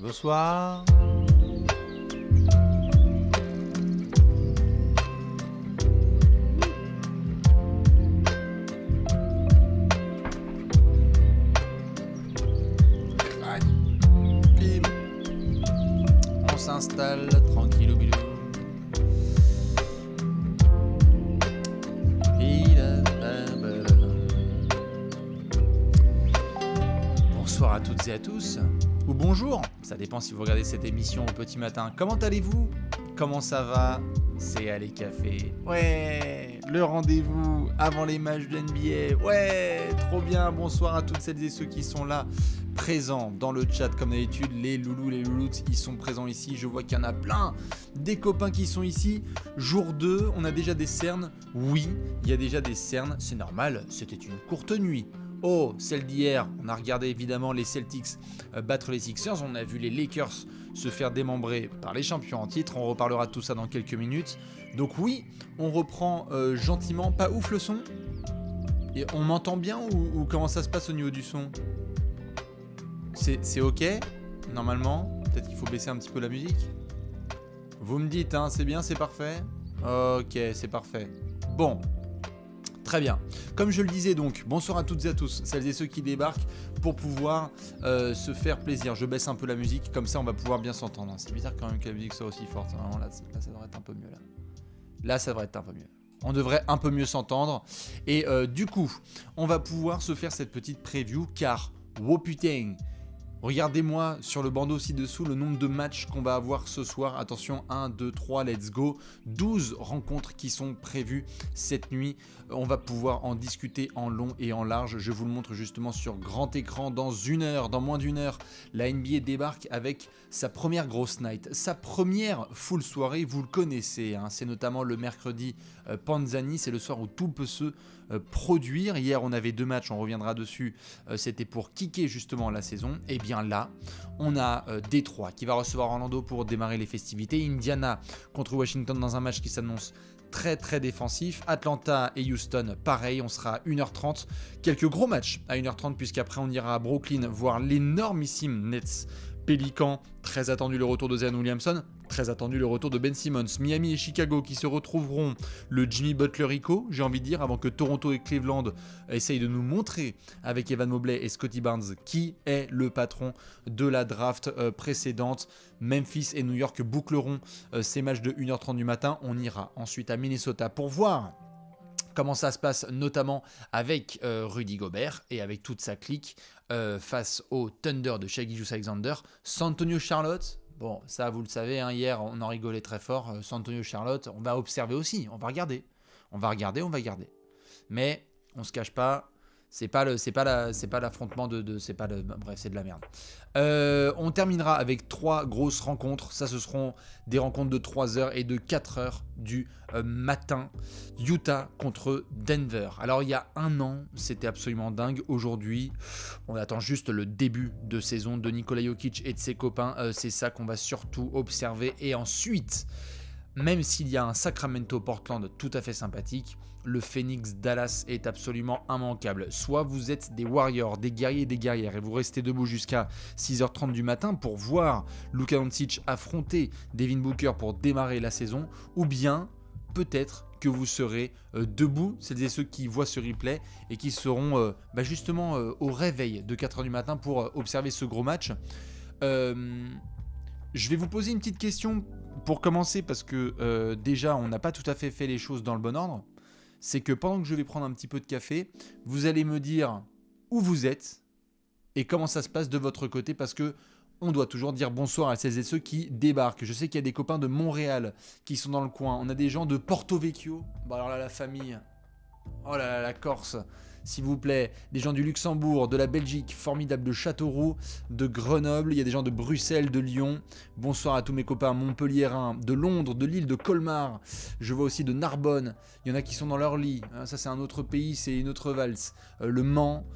Bonsoir. Crac. Bim. On s'installe tranquillou bilou. Bonsoir à toutes et à tous. Ou bonjour, ça dépend si vous regardez cette émission au petit matin. Comment allez-vous? Comment ça va? C'est Allez Café. Ouais, le rendez-vous avant les matchs de NBA. Ouais, trop bien. Bonsoir à toutes celles et ceux qui sont là, présents dans le chat comme d'habitude. Les loulous, les louloutes, ils sont présents ici. Je vois qu'il y en a plein. Des copains qui sont ici. Jour 2, on a déjà des cernes. Oui, il y a déjà des cernes. C'est normal, c'était une courte nuit. Oh, celle d'hier, on a regardé évidemment les Celtics battre les Sixers, on a vu les Lakers se faire démembrer par les champions en titre, on reparlera de tout ça dans quelques minutes. Donc oui, on reprend gentiment, pas ouf le son. Et on m'entend bien ou comment ça se passe au niveau du son? C'est ok, normalement, peut-être qu'il faut baisser un petit peu la musique. Vous me dites, hein, c'est bien, c'est parfait? Ok, c'est parfait. Bon. Très bien. Comme je le disais donc, bonsoir à toutes et à tous, celles et ceux qui débarquent pour pouvoir se faire plaisir. Je baisse un peu la musique, comme ça on va pouvoir bien s'entendre. C'est bizarre quand même que la musique soit aussi forte. Vraiment, là, ça devrait être un peu mieux. Là, ça devrait être un peu mieux. On devrait un peu mieux s'entendre. Et du coup, on va pouvoir se faire cette petite preview car, wow putain, regardez-moi sur le bandeau ci-dessous le nombre de matchs qu'on va avoir ce soir. Attention, 1, 2, 3, let's go. 12 rencontres qui sont prévues cette nuit. On va pouvoir en discuter en long et en large. Je vous le montre justement sur grand écran dans une heure, dans moins d'une heure. La NBA débarque avec sa première grosse night, sa première full soirée. Vous le connaissez, hein. C'est notamment le mercredi Panzani. C'est le soir où tout peut se produire. Hier, on avait 2 matchs, on reviendra dessus. C'était pour kicker justement la saison. Et bien là, on a Détroit qui va recevoir Orlando pour démarrer les festivités. Indiana contre Washington dans un match qui s'annonce très très défensif. Atlanta et Houston, pareil, on sera à 1h30. Quelques gros matchs à 1h30 puisqu'après on ira à Brooklyn voir l'énormissime Nets Pélicans. Très attendu le retour de Zion Williamson. Très attendu le retour de Ben Simmons. Miami et Chicago qui se retrouveront le Jimmy Butler-Rico, j'ai envie de dire, avant que Toronto et Cleveland essayent de nous montrer avec Evan Mobley et Scottie Barnes qui est le patron de la draft précédente. Memphis et New York boucleront ces matchs de 1h30 du matin. On ira ensuite à Minnesota pour voir comment ça se passe, notamment avec Rudy Gobert et avec toute sa clique face au Thunder de Shai Gilgeous-Alexander. San Antonio Charlotte, bon, ça vous le savez, hein, hier on en rigolait très fort. San Antonio Charlotte, on va observer aussi, on va regarder. On va regarder. Mais on se cache pas, c'est pas l'affrontement bref, c'est de la merde. On terminera avec 3 grosses rencontres. Ça, ce seront des rencontres de 3h et de 4h du matin. Utah contre Denver. Alors, il y a un an, c'était absolument dingue. Aujourd'hui, on attend juste le début de saison de Nikola Jokic et de ses copains. C'est ça qu'on va surtout observer. Et ensuite, même s'il y a un Sacramento-Portland tout à fait sympathique, le Phoenix Dallas est absolument immanquable. Soit vous êtes des Warriors, des guerriers et des guerrières et vous restez debout jusqu'à 6h30 du matin pour voir Luka Doncic affronter Devin Booker pour démarrer la saison, ou bien peut-être que vous serez debout, celles et ceux qui voient ce replay et qui seront justement au réveil de 4h du matin pour observer ce gros match. Je vais vous poser une petite question pour commencer parce que déjà on n'a pas tout à fait les choses dans le bon ordre. C'est que pendant que je vais prendre un petit peu de café, vous allez me dire où vous êtes et comment ça se passe de votre côté parce que on doit toujours dire bonsoir à celles et ceux qui débarquent. Je sais qu'il y a des copains de Montréal qui sont dans le coin. On a des gens de Porto Vecchio. Bon alors là, la famille. Oh là là, la Corse. S'il vous plaît, des gens du Luxembourg, de la Belgique, formidable, de Châteauroux, de Grenoble, il y a des gens de Bruxelles, de Lyon. Bonsoir à tous mes copains montpelliérains, de Londres, de Lille, de Colmar. Je vois aussi de Narbonne. Il y en a qui sont dans leur lit. Ça, c'est un autre pays, c'est une autre valse. Le Mans,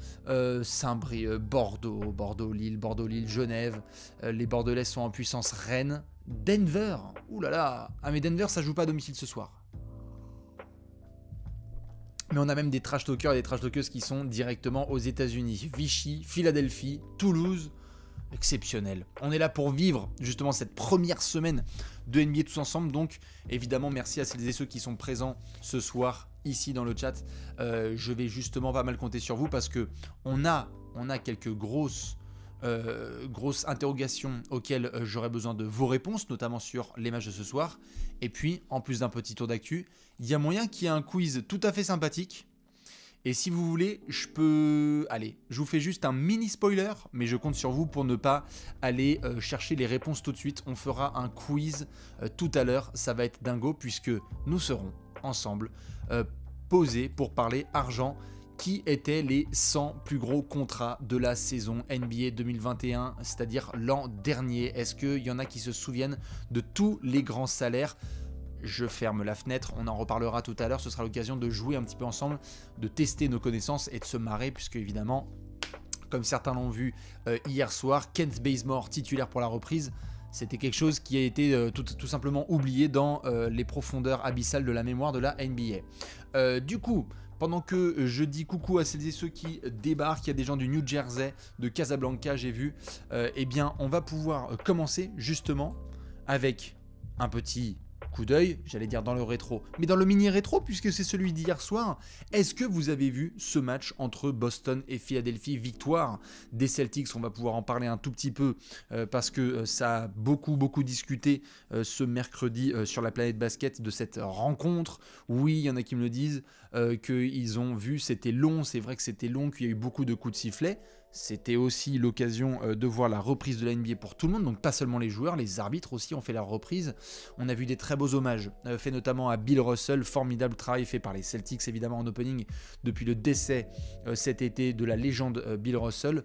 Saint-Brieuc, Bordeaux, Lille, Genève. Les Bordelais sont en puissance. Rennes, Denver. Ouh là là. Ah mais Denver, ça joue pas à domicile ce soir. Mais on a même des trash talkers et des trash talkeuses qui sont directement aux États-Unis. Vichy, Philadelphie, Toulouse. exceptionnel. On est là pour vivre justement cette première semaine de NBA tous ensemble. Donc évidemment merci à celles et ceux qui sont présents ce soir ici dans le chat. Je vais justement pas mal compter sur vous parce que on a quelques grosses interrogations auxquelles j'aurais besoin de vos réponses, notamment sur les matchs de ce soir. Et puis en plus d'un petit tour d'actu, il y a moyen qu'il y ait un quiz tout à fait sympathique. Et si vous voulez, je vous fais juste un mini spoiler, mais je compte sur vous pour ne pas aller chercher les réponses tout de suite. On fera un quiz tout à l'heure, ça va être dingo, puisque nous serons ensemble posés pour parler argent. Qui étaient les 100 plus gros contrats de la saison NBA 2021, c'est-à-dire l'an dernier? Est-ce qu'il y en a qui se souviennent de tous les grands salaires? Je ferme la fenêtre, on en reparlera tout à l'heure, ce sera l'occasion de jouer un petit peu ensemble, de tester nos connaissances et de se marrer, puisque évidemment, comme certains l'ont vu hier soir, Kent Bazemore titulaire pour la reprise, c'était quelque chose qui a été tout simplement oublié dans les profondeurs abyssales de la mémoire de la NBA. Du coup, pendant que je dis coucou à celles et ceux qui débarquent, il y a des gens du New Jersey, de Casablanca, j'ai vu, eh bien on va pouvoir commencer justement avec un petit coup d'œil, j'allais dire dans le rétro, mais dans le mini rétro puisque c'est celui d'hier soir. Est-ce que vous avez vu ce match entre Boston et Philadelphie? Victoire des Celtics, on va pouvoir en parler un tout petit peu parce que ça a beaucoup discuté ce mercredi sur la planète basket de cette rencontre. Oui, il y en a qui me le disent qu'ils ont vu, c'était long, c'est vrai que c'était long, qu'il y a eu beaucoup de coups de sifflet. C'était aussi l'occasion de voir la reprise de la NBA pour tout le monde, donc pas seulement les joueurs, les arbitres aussi ont fait leur reprise. On a vu des très beaux hommages, faits notamment à Bill Russell, formidable travail fait par les Celtics évidemment en opening depuis le décès cet été de la légende Bill Russell.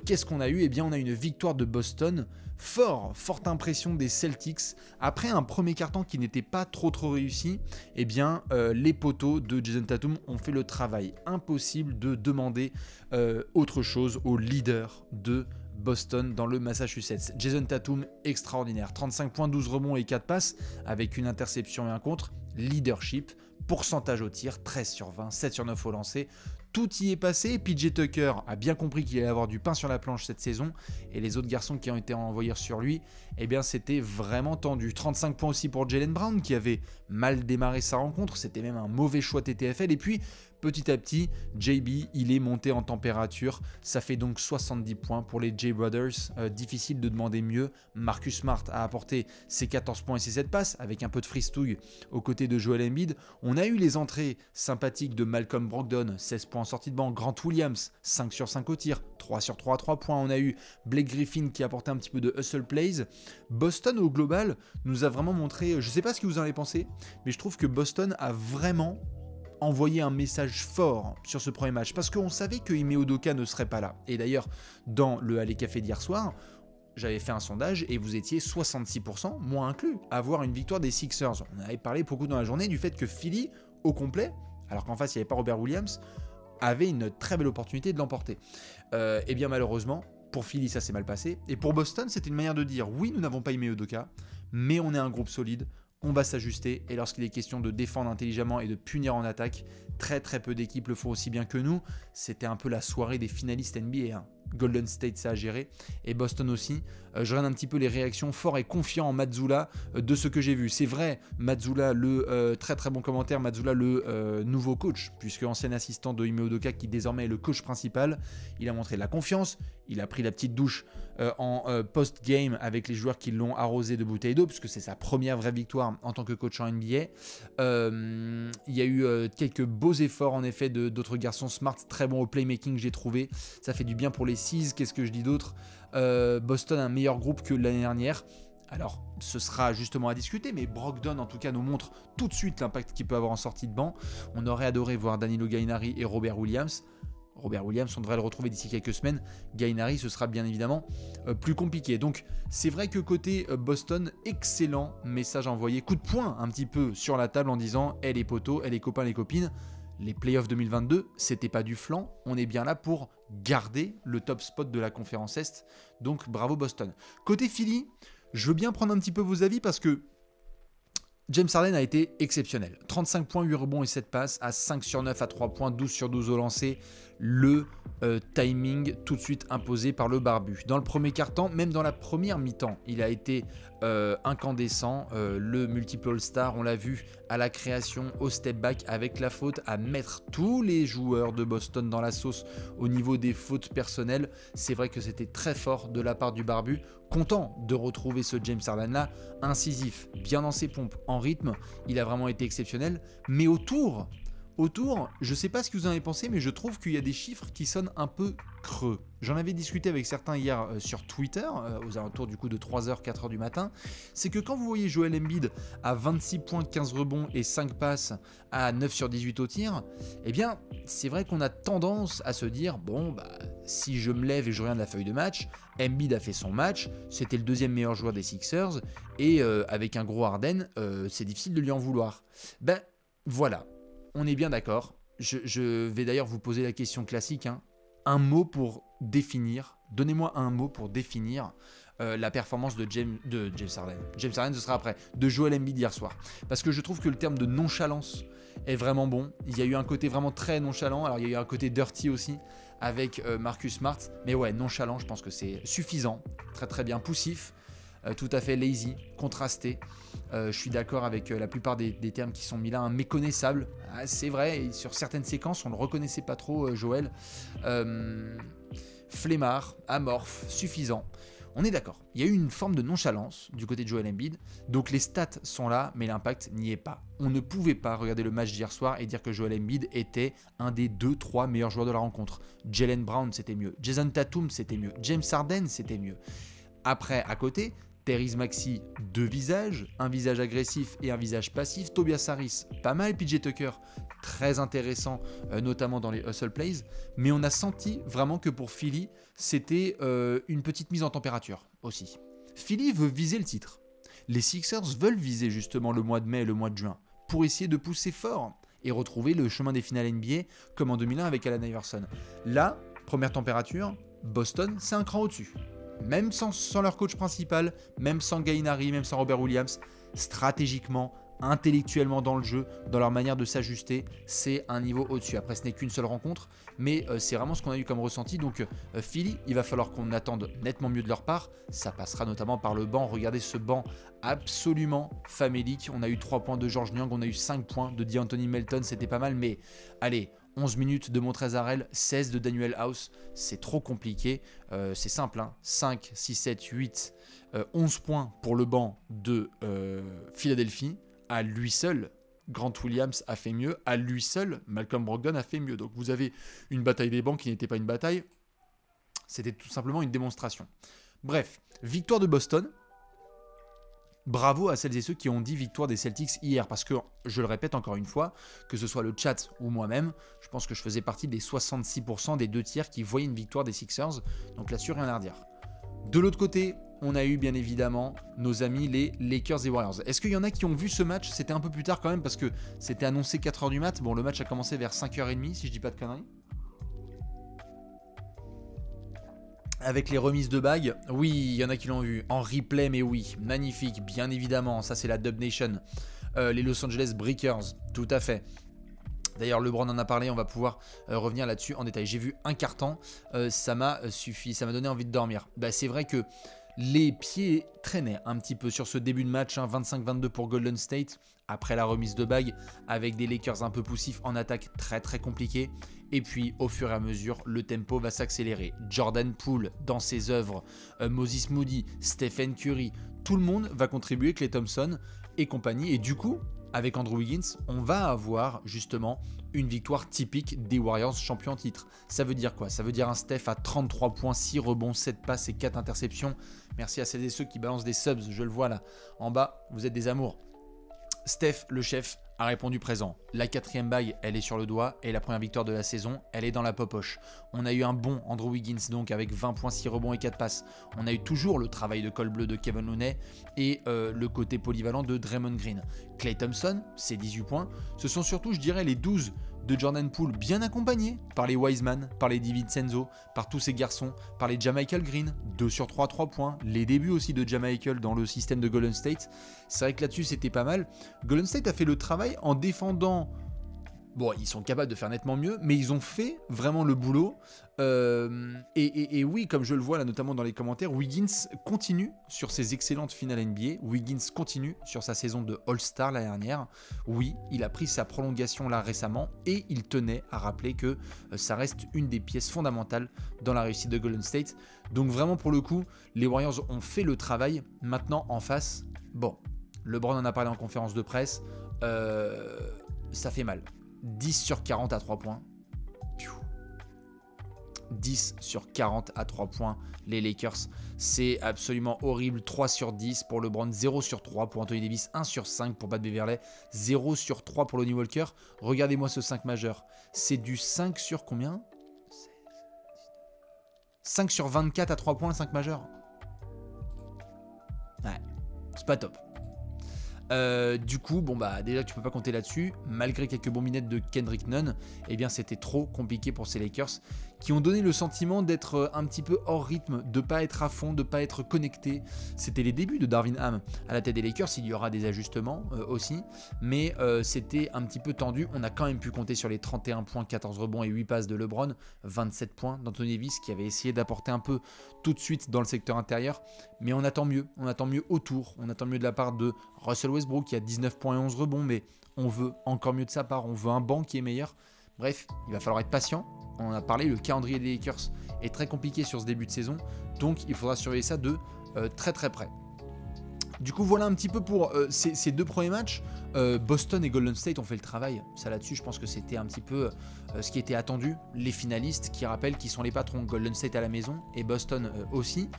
Qu'est-ce qu'on a eu? Eh bien on a une victoire de Boston, forte impression des Celtics. Après un premier quart-temps qui n'était pas trop réussi, eh bien les poteaux de Jason Tatum ont fait le travail. Impossible de demander autre chose au leader de Boston dans le Massachusetts. Jason Tatum, extraordinaire. 35 points, 12 rebonds et 4 passes avec une interception et un contre. Leadership, pourcentage au tir, 13 sur 20, 7 sur 9 au lancer. Tout y est passé. PJ Tucker a bien compris qu'il allait avoir du pain sur la planche cette saison. Et les autres garçons qui ont été envoyés sur lui, eh bien c'était vraiment tendu. 35 points aussi pour Jaylen Brown qui avait mal démarré sa rencontre. C'était même un mauvais choix TTFL. Et puis petit à petit, JB, il est monté en température. Ça fait donc 70 points pour les J Brothers. Difficile de demander mieux. Marcus Smart a apporté ses 14 points et ses 7 passes avec un peu de fristouille aux côtés de Joel Embiid. On a eu les entrées sympathiques de Malcolm Brogdon, 16 points en sortie de banc. Grant Williams, 5 sur 5 au tir, 3 sur 3 à 3 points. On a eu Blake Griffin qui a apporté un petit peu de hustle plays. Boston au global nous a vraiment montré, je ne sais pas ce que vous en avez pensé, mais je trouve que Boston a vraiment envoyer un message fort sur ce premier match parce qu'on savait que Ime Udoka ne serait pas là. Et d'ailleurs, dans le Alley Café d'hier soir, j'avais fait un sondage et vous étiez 66%, moi inclus, à avoir une victoire des Sixers. On avait parlé beaucoup dans la journée du fait que Philly, au complet, alors qu'en face il n'y avait pas Robert Williams, avait une très belle opportunité de l'emporter. Et bien malheureusement, pour Philly ça s'est mal passé. Et pour Boston, c'était une manière de dire oui, nous n'avons pas Ime Udoka, mais on est un groupe solide. On va s'ajuster et lorsqu'il est question de défendre intelligemment et de punir en attaque, très peu d'équipes le font aussi bien que nous. C'était un peu la soirée des finalistes NBA. Hein. Golden State ça a géré et Boston aussi. Je regarde un petit peu les réactions fort et confiant en Mazzulla de ce que j'ai vu. C'est vrai, Mazzulla, le très bon commentaire, Mazzulla le nouveau coach, puisque ancien assistant de Ime Udoka qui désormais est le coach principal. Il a montré de la confiance, il a pris la petite douche en post-game avec les joueurs qui l'ont arrosé de bouteilles d'eau, puisque c'est sa première vraie victoire en tant que coach en NBA. Il y a eu quelques beaux efforts en effet d'autres garçons. Smart, très bon au playmaking, j'ai trouvé. Ça fait du bien pour les Seas. Qu'est-ce que je dis d'autre? Boston, un meilleur groupe que l'année dernière. Alors, ce sera justement à discuter, mais Brogdon, en tout cas, nous montre tout de suite l'impact qu'il peut avoir en sortie de banc. On aurait adoré voir Danilo Gallinari et Robert Williams. Robert Williams, on devrait le retrouver d'ici quelques semaines. Gallinari, ce sera bien évidemment plus compliqué. Donc, c'est vrai que côté Boston, excellent message envoyé. Coup de poing un petit peu sur la table en disant « les potos, les copains, les copines ». Les playoffs 2022, c'était pas du flanc, on est bien là pour garder le top spot de la conférence Est, donc bravo Boston. Côté Philly, je veux bien prendre un petit peu vos avis parce que James Harden a été exceptionnel. 35 points, 8 rebonds et 7 passes, à 5 sur 9 à 3 points, 12 sur 12 au lancer. le timing tout de suite imposé par le barbu. Dans le premier quart-temps, même dans la première mi-temps, il a été incandescent. Le multiple All-Star, on l'a vu à la création, au step back, avec la faute, à mettre tous les joueurs de Boston dans la sauce au niveau des fautes personnelles. C'est vrai que c'était très fort de la part du barbu. Content de retrouver ce James Harden là, incisif, bien dans ses pompes, en rythme. Il a vraiment été exceptionnel. Mais autour, je sais pas ce que vous en avez pensé, mais je trouve qu'il y a des chiffres qui sonnent un peu creux. J'en avais discuté avec certains hier sur Twitter, aux alentours du coup de 3h, 4h du matin. C'est que quand vous voyez Joel Embiid à 26 points, 15 rebonds et 5 passes à 9 sur 18 au tir, eh bien, c'est vrai qu'on a tendance à se dire, bon, bah, si je me lève et je regarde la feuille de match, Embiid a fait son match, c'était le deuxième meilleur joueur des Sixers, et avec un gros Harden, c'est difficile de lui en vouloir. Ben, voilà. On est bien d'accord. Je vais d'ailleurs vous poser la question classique. Un mot pour définir. Donnez-moi un mot pour définir la performance de James Harden. James Harden, ce sera après. De Joel Embiid hier soir. Parce que je trouve que le terme de nonchalance est vraiment bon. Il y a eu un côté vraiment très nonchalant. Alors il y a eu un côté dirty aussi avec Marcus Smart. Mais ouais, nonchalant, je pense que c'est suffisant. Très très bien. Poussif. Tout à fait lazy, contrasté. Je suis d'accord avec la plupart des termes qui sont mis là. Méconnaissable, c'est vrai, et sur certaines séquences, on ne le reconnaissait pas trop, Joël. Flemmard, amorphe, suffisant. On est d'accord. Il y a eu une forme de nonchalance du côté de Joel Embiid. Donc les stats sont là, mais l'impact n'y est pas. On ne pouvait pas regarder le match d'hier soir et dire que Joel Embiid était un des 2-3 meilleurs joueurs de la rencontre. Jaylen Brown, c'était mieux. Jason Tatum, c'était mieux. James Harden, c'était mieux. Après, à côté, Tyrese Maxey, deux visages, un visage agressif et un visage passif. Tobias Harris, pas mal. PJ Tucker, très intéressant, notamment dans les hustle plays. Mais on a senti vraiment que pour Philly, c'était une petite mise en température aussi. Philly veut viser le titre. Les Sixers veulent viser justement le mois de mai et le mois de juin pour essayer de pousser fort et retrouver le chemin des finales NBA comme en 2001 avec Allen Iverson. Là, première température, Boston, c'est un cran au-dessus. Même sans leur coach principal, même sans Gallinari, même sans Robert Williams, stratégiquement, intellectuellement dans le jeu, dans leur manière de s'ajuster, c'est un niveau au-dessus. Après, ce n'est qu'une seule rencontre, mais c'est vraiment ce qu'on a eu comme ressenti. Donc Philly, il va falloir qu'on attende nettement mieux de leur part. Ça passera notamment par le banc. Regardez ce banc absolument famélique. On a eu 3 points de George Niang, on a eu 5 points de DeAnthony Melton, c'était pas mal, mais allez, 11 minutes de Montrezl, 16 de Daniel House, c'est trop compliqué. C'est simple, 5, 6, 7, 8, 11 points pour le banc de Philadelphie. À lui seul, Grant Williams a fait mieux. À lui seul, Malcolm Brogdon a fait mieux. Donc vous avez une bataille des bancs qui n'était pas une bataille. C'était tout simplement une démonstration. Bref, victoire de Boston. Bravo à celles et ceux qui ont dit victoire des Celtics hier, parce que, je le répète encore une fois, que ce soit le chat ou moi-même, je pense que je faisais partie des 66% des 2 tiers qui voyaient une victoire des Sixers, donc là-dessus rien à redire. De l'autre côté, on a eu bien évidemment nos amis les Lakers et Warriors. Est-ce qu'il y en a qui ont vu ce match? C'était un peu plus tard quand même, parce que c'était annoncé 4h du mat. Bon, le match a commencé vers 5h30, si je dis pas de conneries. Avec les remises de bagues, oui, il y en a qui l'ont vu en replay, mais oui, magnifique, bien évidemment, ça c'est la Dub Nation, les Los Angeles Breakers, tout à fait. D'ailleurs, LeBron en a parlé, on va pouvoir revenir là-dessus en détail. J'ai vu un quart-temps, ça m'a suffi, ça m'a donné envie de dormir. Bah, c'est vrai que les pieds traînaient un petit peu sur ce début de match, 25-22 pour Golden State, après la remise de bague, avec des Lakers un peu poussifs en attaque très très compliqué. Et puis, au fur et à mesure, le tempo va s'accélérer. Jordan Poole dans ses œuvres, Moses Moody, Stephen Curry, tout le monde va contribuer, Klay Thompson et compagnie. Et du coup, avec Andrew Wiggins, on va avoir justement une victoire typique des Warriors champions en titre. Ça veut dire quoi? Ça veut dire un Steph à 33 points, 6 rebonds, 7 passes et 4 interceptions. Merci à celles et ceux qui balancent des subs, je le vois là en bas, vous êtes des amours. Steph, le chef, a répondu présent. La 4e bague, elle est sur le doigt et la première victoire de la saison, elle est dans la popoche. On a eu un bon Andrew Wiggins donc avec 20 points, 6 rebonds et 4 passes. On a eu toujours le travail de col bleu de Kevin Looney et le côté polyvalent de Draymond Green. Klay Thompson, ses 18 points. Ce sont surtout, je dirais, les 12 de Jordan Poole, bien accompagnés par les Wiseman, par les DiVincenzo, par tous ces garçons, par les JaMychal Green, 2 sur 3, 3 points. Les débuts aussi de JaMychal dans le système de Golden State. C'est vrai que là-dessus, c'était pas mal. Golden State a fait le travail en défendant Bon, ils sont capables de faire nettement mieux, mais ils ont fait vraiment le boulot. Et oui, comme je le vois là, notamment dans les commentaires, Wiggins continue sur ses excellentes finales NBA. Wiggins continue sur sa saison de All-Star l'année dernière. Oui, il a pris sa prolongation là récemment et il tenait à rappeler que ça reste une des pièces fondamentales dans la réussite de Golden State. Donc vraiment pour le coup, les Warriors ont fait le travail. Maintenant en face, bon, LeBron en a parlé en conférence de presse, ça fait mal. 10 sur 40 à 3 points. 10 sur 40 à 3 points, les Lakers. C'est absolument horrible. 3 sur 10 pour LeBron, 0 sur 3 pour Anthony Davis, 1 sur 5 pour Pat Beverley, 0 sur 3 pour Lonnie Walker. Regardez-moi ce 5 majeur. C'est du 5 sur combien ? 5 sur 24 à 3 points, le 5 majeur. Ouais, c'est pas top. Du coup, bon bah déjà tu peux pas compter là-dessus. Malgré quelques bons minettes de Kendrick Nunn, eh bien c'était trop compliqué pour ces Lakers qui ont donné le sentiment d'être un petit peu hors rythme, de pas être à fond, de pas être connecté. C'était les débuts de Darvin Ham à la tête des Lakers, il y aura des ajustements aussi, mais c'était un petit peu tendu. On a quand même pu compter sur les 31 points, 14 rebonds et 8 passes de LeBron, 27 points d'Anthony Davis qui avait essayé d'apporter un peu tout de suite dans le secteur intérieur, mais on attend mieux autour, on attend mieux de la part de Russell Westbrook qui a 19 points et 11 rebonds, mais on veut encore mieux de sa part, on veut un banc qui est meilleur. Bref, il va falloir être patient. On en a parlé, le calendrier des Lakers est très compliqué sur ce début de saison, donc il faudra surveiller ça de très très près. Du coup, voilà un petit peu pour ces deux premiers matchs. Boston et Golden State ont fait le travail. Ça là-dessus, je pense que c'était un petit peu ce qui était attendu. Les finalistes qui rappellent qui sont les patrons. Golden State à la maison et Boston aussi.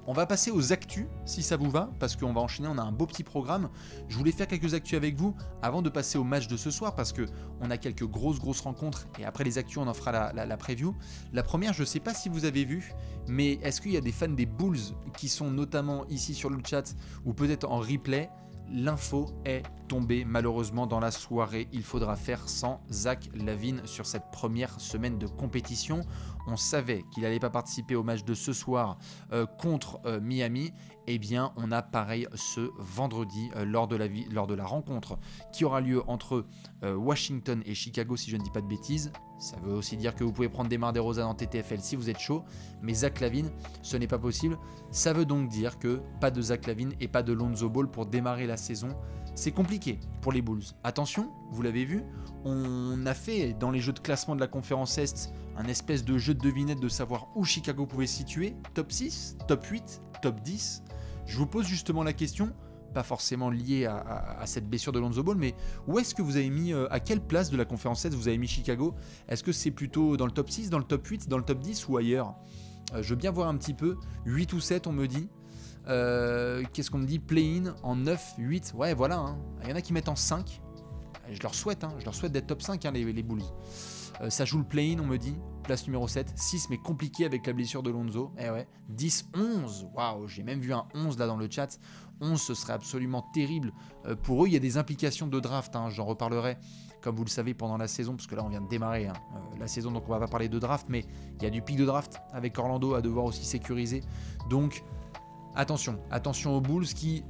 On va passer aux actus, si ça vous va, parce qu'on va enchaîner, on a un beau petit programme. Je voulais faire quelques actus avec vous avant de passer au match de ce soir, parce qu'on a quelques grosses rencontres, et après les actus, on en fera la preview. La première, je ne sais pas si vous avez vu, mais est-ce qu'il y a des fans des Bulls qui sont notamment ici sur le chat, ou peut-être en replay? L'info est tombée malheureusement dans la soirée. Il faudra faire sans Zach LaVine sur cette première semaine de compétition. On savait qu'il n'allait pas participer au match de ce soir contre Miami. Eh bien, on a pareil ce vendredi lors de la rencontre qui aura lieu entre Washington et Chicago, si je ne dis pas de bêtises. Ça veut aussi dire que vous pouvez prendre des Mar DeRozan en TTFL si vous êtes chaud, mais Zach LaVine, ce n'est pas possible. Ça veut donc dire que pas de Zach LaVine et pas de Lonzo Ball pour démarrer la saison. C'est compliqué pour les Bulls. Attention, vous l'avez vu, on a fait dans les jeux de classement de la conférence Est un espèce de jeu de devinette de savoir où Chicago pouvait se situer. Top 6, top 8, top 10. Je vous pose justement la question, pas forcément liée à cette blessure de Lonzo Ball, mais où est-ce que vous avez mis, à quelle place de la conférence Est vous avez mis Chicago? Est-ce que c'est plutôt dans le top 6, dans le top 8, dans le top 10 ou ailleurs? Je veux bien voir un petit peu. 8 ou 7 on me dit. Qu'est-ce qu'on me dit? Play-in en 9, 8. Ouais, voilà. Hein. Il y en a qui mettent en 5. Je leur souhaite d'être top 5, hein, les Bulls. Ça joue le play-in, on me dit. Place numéro 7. 6, mais compliqué avec la blessure de Lonzo. Eh ouais. 10, 11. Waouh, j'ai même vu un 11 là dans le chat. 11, ce serait absolument terrible. Pour eux, il y a des implications de draft. Hein, j'en reparlerai, comme vous le savez, pendant la saison. Parce que là, on vient de démarrer la saison, donc on va pas parler de draft. Mais il y a du pic de draft avec Orlando à devoir aussi sécuriser. Donc, attention aux Bulls qui,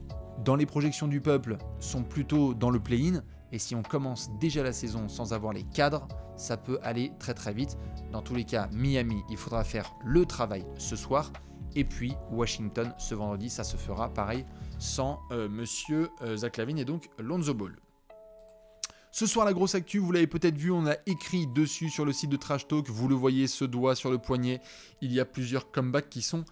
dans les projections du peuple, sont plutôt dans le play-in. Et si on commence déjà la saison sans avoir les cadres, ça peut aller très très vite. Dans tous les cas, Miami, il faudra faire le travail ce soir. Et puis Washington, ce vendredi, ça se fera pareil sans monsieur Zach LaVine et donc Lonzo Ball. Ce soir, la grosse actu, vous l'avez peut-être vu, on a écrit dessus sur le site de Trash Talk. Vous le voyez, ce doigt sur le poignet. Il y a plusieurs comebacks qui sont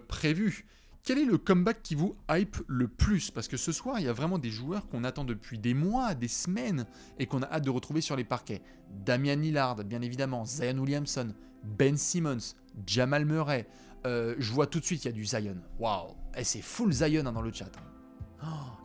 prévus. Quel est le comeback qui vous hype le plus? Parce que ce soir, il y a vraiment des joueurs qu'on attend depuis des mois, des semaines, et qu'on a hâte de retrouver sur les parquets. Damian Lillard, bien évidemment, Zion Williamson, Ben Simmons, Jamal Murray. Je vois tout de suite, il y a du Zion. Waouh, c'est full Zion dans le chat.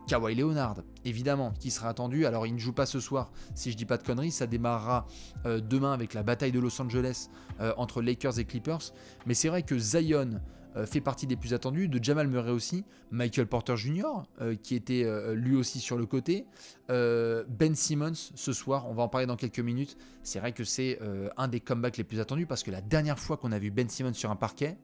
Kawhi Leonard, évidemment, qui sera attendu. Alors, il ne joue pas ce soir, si je dis pas de conneries. Ça démarrera demain avec la bataille de Los Angeles entre Lakers et Clippers. Mais c'est vrai que Zion fait partie des plus attendus, de Jamal Murray aussi, Michael Porter Jr., qui était lui aussi sur le côté, Ben Simmons ce soir, on va en parler dans quelques minutes. C'est vrai que c'est un des comebacks les plus attendus, parce que la dernière fois qu'on a vu Ben Simmons sur un parquet,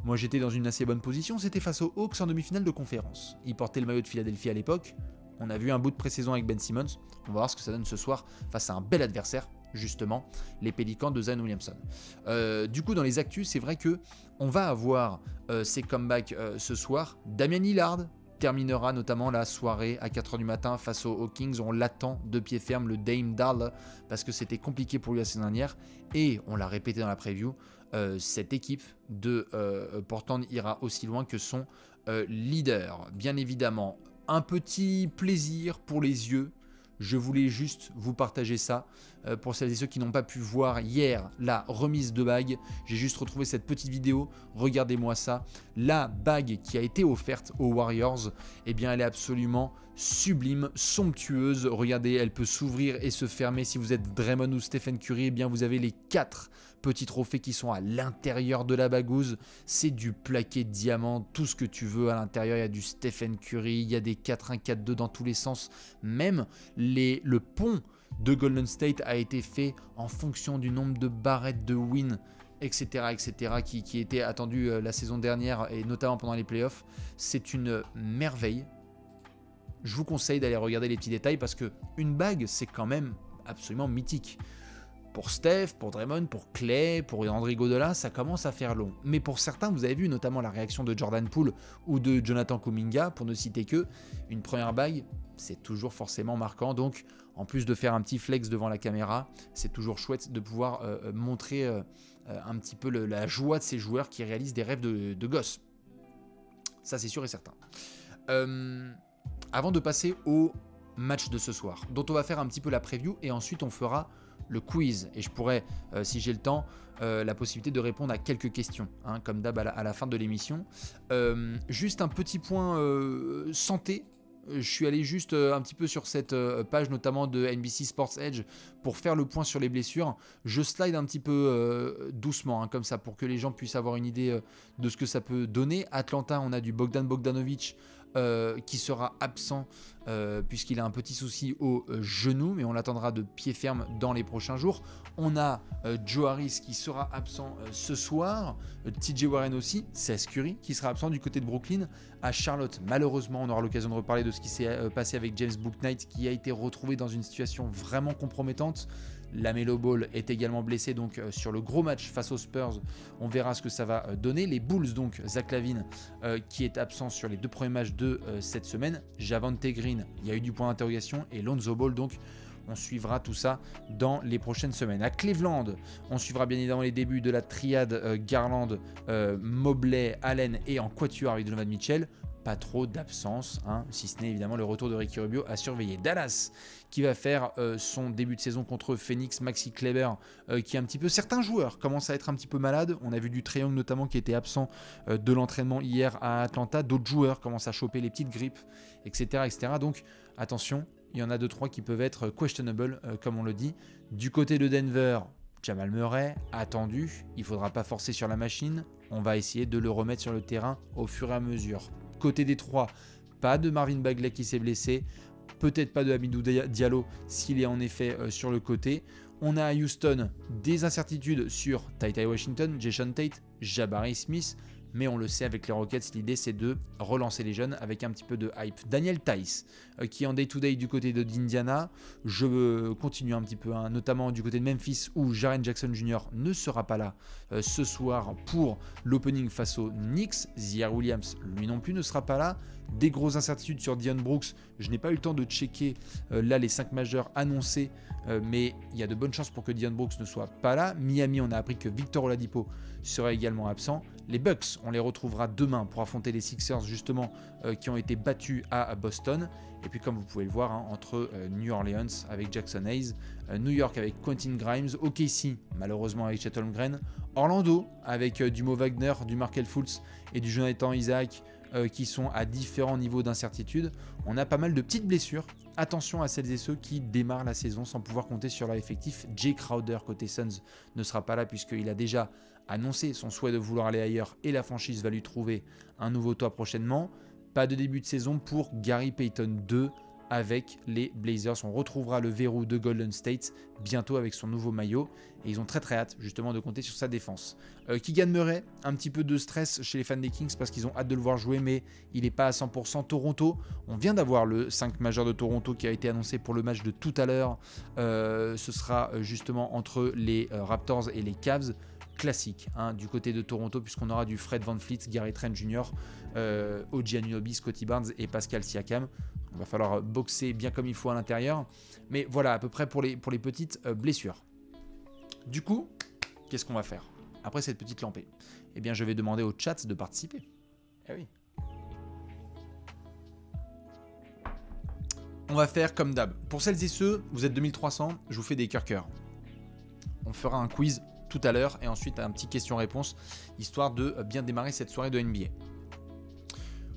moi j'étais dans une assez bonne position, c'était face aux Hawks en demi-finale de conférence. Il portait le maillot de Philadelphie à l'époque, On a vu un bout de pré-saison avec Ben Simmons. On va voir ce que ça donne ce soir face à un bel adversaire, justement, les Pélicans de Zion Williamson. Du coup, dans les actus, c'est vrai que on va avoir ces comebacks ce soir. Damian Lillard terminera notamment la soirée à 4h du matin face aux Kings. On l'attend de pied ferme, le Dame Dahl, parce que c'était compliqué pour lui la saison dernière. Et on l'a répété dans la preview, cette équipe de Portland ira aussi loin que son leader. Bien évidemment, un petit plaisir pour les yeux. Je voulais juste vous partager ça pour celles et ceux qui n'ont pas pu voir hier la remise de bague. J'ai juste retrouvé cette petite vidéo. Regardez-moi ça. La bague qui a été offerte aux Warriors, eh bien, elle est absolument sublime, somptueuse. Regardez, elle peut s'ouvrir et se fermer. Si vous êtes Draymond ou Stephen Curry, eh bien, vous avez les 4 petits trophées qui sont à l'intérieur de la bagouze. C'est du plaqué de diamant, tout ce que tu veux à l'intérieur. Il y a du Stephen Curry, il y a des 4-1, 4-2 dans tous les sens. Même le pont de Golden State a été fait en fonction du nombre de barrettes de win, etc., qui était attendu la saison dernière et notamment pendant les playoffs. C'est une merveille. Je vous conseille d'aller regarder les petits détails parce que une bague, c'est quand même absolument mythique. Pour Steph, pour Draymond, pour Clay, pour André Iguodala, ça commence à faire long. Mais pour certains, vous avez vu notamment la réaction de Jordan Poole ou de Jonathan Kuminga, pour ne citer que, une première bague, c'est toujours forcément marquant. Donc, en plus de faire un petit flex devant la caméra, c'est toujours chouette de pouvoir montrer un petit peu la joie de ces joueurs qui réalisent des rêves de gosses. Ça, c'est sûr et certain. Avant de passer au match de ce soir, dont on va faire un petit peu la preview et ensuite on fera le quiz et je pourrais, si j'ai le temps, la possibilité de répondre à quelques questions, hein, comme d'hab à la fin de l'émission. Juste un petit point santé. Je suis allé juste un petit peu sur cette page notamment de NBC Sports Edge pour faire le point sur les blessures. Je slide un petit peu doucement, hein, comme ça, pour que les gens puissent avoir une idée de ce que ça peut donner. Atlanta, on a du Bogdan Bogdanovic qui sera absent puisqu'il a un petit souci au genou, mais on l'attendra de pied ferme dans les prochains jours. On a Joe Harris qui sera absent ce soir, TJ Warren aussi, Seth Curry qui sera absent du côté de Brooklyn. À Charlotte, malheureusement, on aura l'occasion de reparler de ce qui s'est passé avec James Bouknight qui a été retrouvé dans une situation vraiment compromettante. LaMelo Ball est également blessé, donc sur le gros match face aux Spurs, on verra ce que ça va donner. Les Bulls, donc Zach LaVine qui est absent sur les 2 premiers matchs de cette semaine. Javonte Green, il y a eu du point d'interrogation, et Lonzo Ball, donc on suivra tout ça dans les prochaines semaines. À Cleveland, on suivra bien évidemment les débuts de la triade Garland, Mobley, Allen et en quatuor avec Donovan Mitchell. Pas trop d'absence, hein, si ce n'est évidemment le retour de Ricky Rubio à surveiller. Dallas qui va faire son début de saison contre Phoenix, Maxi Kleber qui est un petit peu... Certains joueurs commencent à être un petit peu malades. On a vu du Trae Young notamment qui était absent de l'entraînement hier à Atlanta. D'autres joueurs commencent à choper les petites grippes, etc. Donc attention, il y en a 2-3 qui peuvent être questionable, comme on le dit. Du côté de Denver, Jamal Murray, attendu. Il ne faudra pas forcer sur la machine. On va essayer de le remettre sur le terrain au fur et à mesure. Côté des 3, pas de Marvin Bagley qui s'est blessé, peut-être pas de Hamidou Diallo s'il est en effet sur le côté. On a à Houston des incertitudes sur Ty Ty Washington, Jason Tate, Jabari Smith, mais on le sait avec les Rockets, l'idée c'est de relancer les jeunes avec un petit peu de hype. Daniel Theis qui est en day-to-day du côté d'Indiana, je continue un petit peu, hein, notamment du côté de Memphis où Jaren Jackson Jr. ne sera pas là ce soir pour l'opening face aux Knicks. Ziaire Williams, lui non plus, ne sera pas là. Des grosses incertitudes sur Dillon Brooks, je n'ai pas eu le temps de checker là les 5 majeurs annoncés, mais il y a de bonnes chances pour que Dillon Brooks ne soit pas là. Miami, on a appris que Victor Oladipo sera également absent. Les Bucks, on les retrouvera demain pour affronter les Sixers justement qui ont été battus à Boston. Et puis comme vous pouvez le voir, hein, entre New Orleans avec Jackson Hayes, New York avec Quentin Grimes, OKC malheureusement avec Chet Holmgren, Orlando avec du Mo Wagner, du Markelle Fultz et du Jonathan Isaac qui sont à différents niveaux d'incertitude. On a pas mal de petites blessures. Attention à celles et ceux qui démarrent la saison sans pouvoir compter sur leur effectif. Jay Crowder côté Suns ne sera pas là puisqu'il a déjà annoncé son souhait de vouloir aller ailleurs et la franchise va lui trouver un nouveau toit prochainement. Pas de début de saison pour Gary Payton 2. avec les Blazers. On retrouvera le verrou de Golden State bientôt avec son nouveau maillot. Et ils ont très très hâte justement de compter sur sa défense. Keegan Murray, un petit peu de stress chez les fans des Kings parce qu'ils ont hâte de le voir jouer, mais il n'est pas à 100%. Toronto, on vient d'avoir le 5 majeur de Toronto qui a été annoncé pour le match de tout à l'heure. Ce sera justement entre les Raptors et les Cavs. Classique du côté de Toronto, puisqu'on aura du Fred VanVleet, Gary Trent Jr., OG Anunoby, Scottie Barnes et Pascal Siakam. Il va falloir boxer bien comme il faut à l'intérieur. Mais voilà à peu près pour les petites blessures. Du coup, qu'est-ce qu'on va faire après cette petite lampée? Eh bien, je vais demander au chat de participer. Eh oui. On va faire comme d'hab. Pour celles et ceux, vous êtes 2300, je vous fais des cœurs. On fera un quiz tout à l'heure et ensuite un petit question-réponse, histoire de bien démarrer cette soirée de NBA.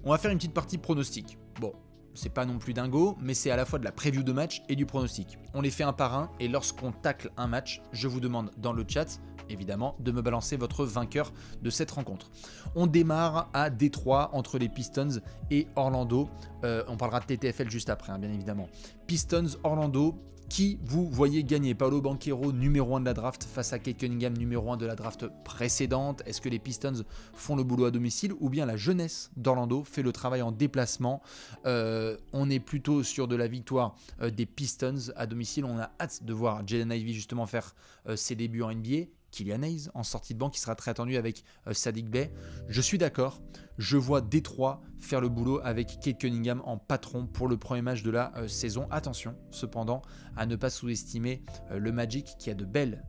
On va faire une petite partie pronostic. Bon, c'est pas non plus dingo, mais c'est à la fois de la preview de match et du pronostic. On les fait un par un et lorsqu'on tacle un match, je vous demande dans le chat, évidemment, de me balancer votre vainqueur de cette rencontre. On démarre à Détroit entre les Pistons et Orlando. On parlera de TTFL juste après, bien évidemment. Pistons, Orlando. Qui vous voyez gagner? Paolo Banchero, numéro 1 de la draft, face à Cade Cunningham, numéro 1 de la draft précédente. Est-ce que les Pistons font le boulot à domicile ou bien la jeunesse d'Orlando fait le travail en déplacement? On est plutôt sur de la victoire des Pistons à domicile. On a hâte de voir Jaden Ivey justement faire ses débuts en NBA. Kylian Hayes en sortie de banc qui sera très attendu avec Saddiq Bey. Je suis d'accord, je vois Détroit faire le boulot avec Cade Cunningham en patron pour le premier match de la saison. Attention cependant à ne pas sous-estimer le Magic qui a de belles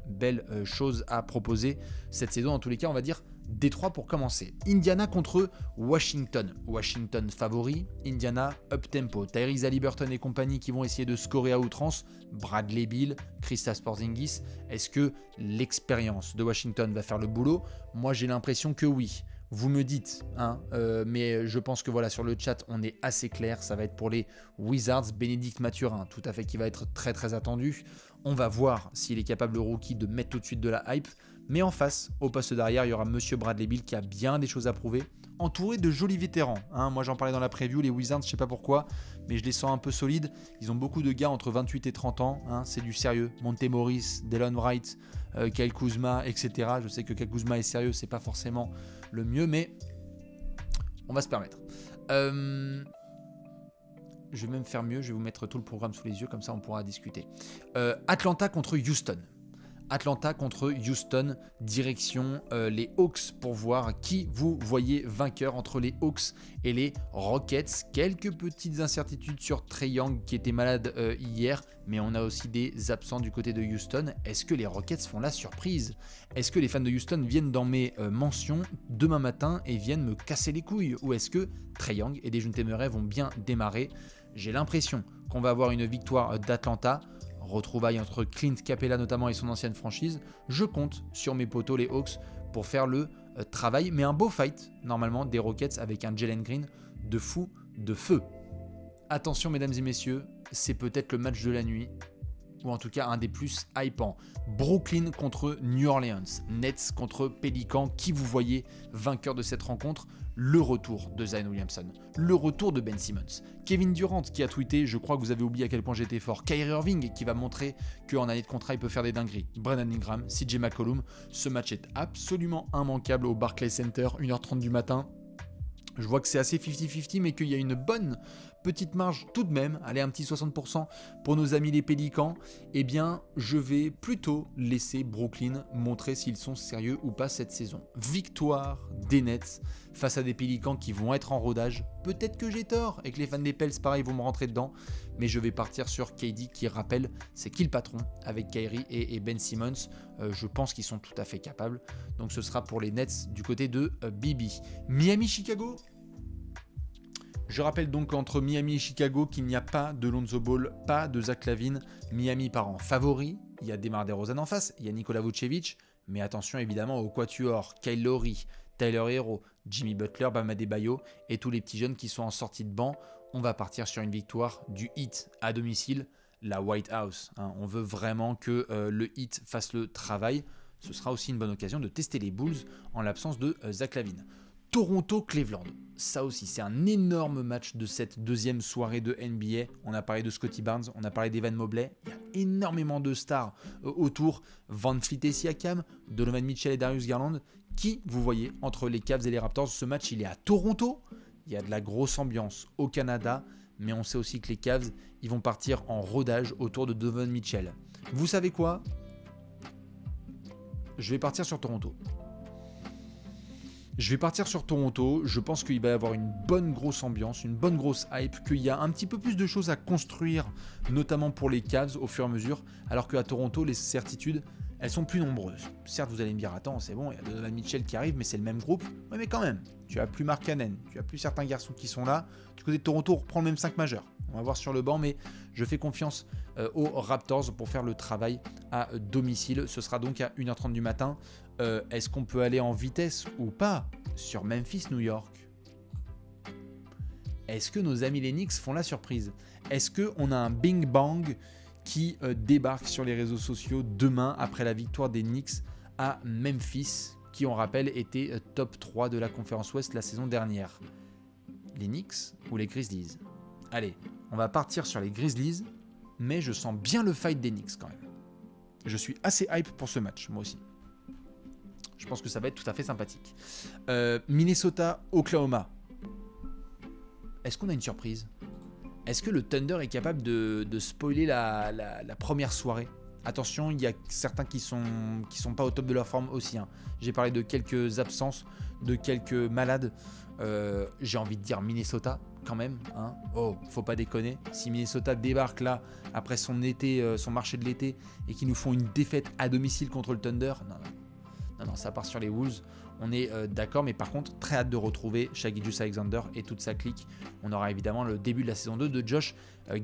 choses à proposer cette saison. En tous les cas, on va dire Détroit pour commencer. Indiana contre Washington. Washington favori, Indiana up-tempo. Tyrese Haliburton et compagnie qui vont essayer de scorer à outrance. Bradley Beal, Kristaps Porzingis. Est-ce que l'expérience de Washington va faire le boulot? Moi, j'ai l'impression que oui. Vous me dites, mais je pense que voilà, sur le chat, on est assez clair. Ça va être pour les Wizards. Bénédicte Mathurin, tout à fait, qui va être très très attendu. On va voir s'il est capable, le rookie, de mettre tout de suite de la hype. Mais en face, au poste derrière, il y aura Monsieur Bradley Beal qui a bien des choses à prouver. Entouré de jolis vétérans. Moi, j'en parlais dans la preview, les Wizards, je sais pas pourquoi, mais je les sens un peu solides. Ils ont beaucoup de gars entre 28 et 30 ans. C'est du sérieux. Monte Morris, Delon Wright, Kyle Kuzma, etc. Je sais que Kyle Kuzma est sérieux, c'est pas forcément le mieux, mais on va se permettre. Je vais même faire mieux, je vais vous mettre tout le programme sous les yeux, comme ça on pourra discuter. Atlanta contre Houston. Atlanta contre Houston, direction les Hawks pour voir qui vous voyez vainqueur entre les Hawks et les Rockets. Quelques petites incertitudes sur Trae Young qui était malade hier, mais on a aussi des absents du côté de Houston. Est-ce que les Rockets font la surprise? Est-ce que les fans de Houston viennent dans mes mentions demain matin et viennent me casser les couilles? Ou est-ce que Trae Young et Dejounte Murray vont bien démarrer? J'ai l'impression qu'on va avoir une victoire d'Atlanta. Retrouvailles entre Clint Capella notamment et son ancienne franchise. Je compte sur mes potos les Hawks pour faire le travail, mais un beau fight normalement des Rockets avec un Jalen Green de fou de feu. Attention mesdames et messieurs, c'est peut-être le match de la nuit, ou en tout cas un des plus hypants. Brooklyn contre New Orleans, Nets contre Pelicans. Qui vous voyez vainqueur de cette rencontre? Le retour de Zion Williamson, le retour de Ben Simmons, Kevin Durant qui a tweeté, je crois que vous avez oublié à quel point j'étais fort, Kyrie Irving qui va montrer qu'en année de contrat il peut faire des dingueries, Brandon Ingram, CJ McCollum. Ce match est absolument immanquable au Barclays Center, 1h30 du matin. Je vois que c'est assez 50-50, mais qu'il y a une bonne petite marge tout de même, allez, un petit 60% pour nos amis les Pélicans. Eh bien, je vais plutôt laisser Brooklyn montrer s'ils sont sérieux ou pas cette saison. Victoire des Nets face à des Pélicans qui vont être en rodage. Peut-être que j'ai tort et que les fans des Pels, pareil, vont me rentrer dedans. Mais je vais partir sur KD qui rappelle, c'est qui le patron avec Kyrie et Ben Simmons. Je pense qu'ils sont tout à fait capables. Donc ce sera pour les Nets du côté de Bibi. Miami-Chicago. Je rappelle donc qu'entre Miami et Chicago qu'il n'y a pas de Lonzo Ball, pas de Zach LaVine. Miami part en favori. Il y a DeMar DeRozan en face, il y a Nikola Vucevic. Mais attention évidemment au quatuor, Kyle Lowry, Tyler Herro, Jimmy Butler, Bam Adebayo et tous les petits jeunes qui sont en sortie de banc. On va partir sur une victoire du Heat à domicile, la White House. On veut vraiment que le Heat fasse le travail. Ce sera aussi une bonne occasion de tester les Bulls en l'absence de Zach LaVine. Toronto-Cleveland. Ça aussi, c'est un énorme match de cette deuxième soirée de NBA. On a parlé de Scottie Barnes, on a parlé d'Evan Mobley. Il y a énormément de stars autour. Van Fleet et Siakam, Donovan Mitchell et Darius Garland. Qui, vous voyez, entre les Cavs et les Raptors, ce match, il est à Toronto. Il y a de la grosse ambiance au Canada. Mais on sait aussi que les Cavs, ils vont partir en rodage autour de Donovan Mitchell. Vous savez quoi ? Je vais partir sur Toronto. Je pense qu'il va y avoir une bonne grosse ambiance, une bonne grosse hype, qu'il y a un petit peu plus de choses à construire, notamment pour les Cavs au fur et à mesure, alors qu'à Toronto, les certitudes, elles sont plus nombreuses. Certes, vous allez me dire, attends, c'est bon, il y a Donovan Mitchell qui arrive, mais c'est le même groupe. Oui, mais quand même, tu as plus Mark Cannon, tu as plus certains garçons qui sont là. Du côté de Toronto, on reprend le même 5 majeur. On va voir sur le banc, mais je fais confiance aux Raptors pour faire le travail à domicile. Ce sera donc à 1h30 du matin. Est-ce qu'on peut aller en vitesse ou pas sur Memphis, New York? Est-ce que nos amis les Knicks font la surprise? Est-ce qu'on a un Bing Bang qui débarque sur les réseaux sociaux demain après la victoire des Knicks à Memphis, qui on rappelle était top 3 de la conférence Ouest la saison dernière? Les Knicks ou les Grizzlies? Allez, on va partir sur les Grizzlies, mais je sens bien le fight des Knicks quand même. Je suis assez hype pour ce match, moi aussi. Je pense que ça va être tout à fait sympathique. Minnesota, Oklahoma. Est-ce qu'on a une surprise? Est-ce que le Thunder est capable de spoiler la première soirée? Attention, il y a certains qui sont pas au top de leur forme aussi. Hein. J'ai parlé de quelques absences, de quelques malades. J'ai envie de dire Minnesota quand même. Hein. Oh, faut pas déconner. Si Minnesota débarque là, après son marché de l'été, et qu'ils nous font une défaite à domicile contre le Thunder, non, ça part sur les Wolves. On est d'accord, mais par contre, très hâte de retrouver Shai Gilgeous-Alexander et toute sa clique. On aura évidemment le début de la saison 2 de Josh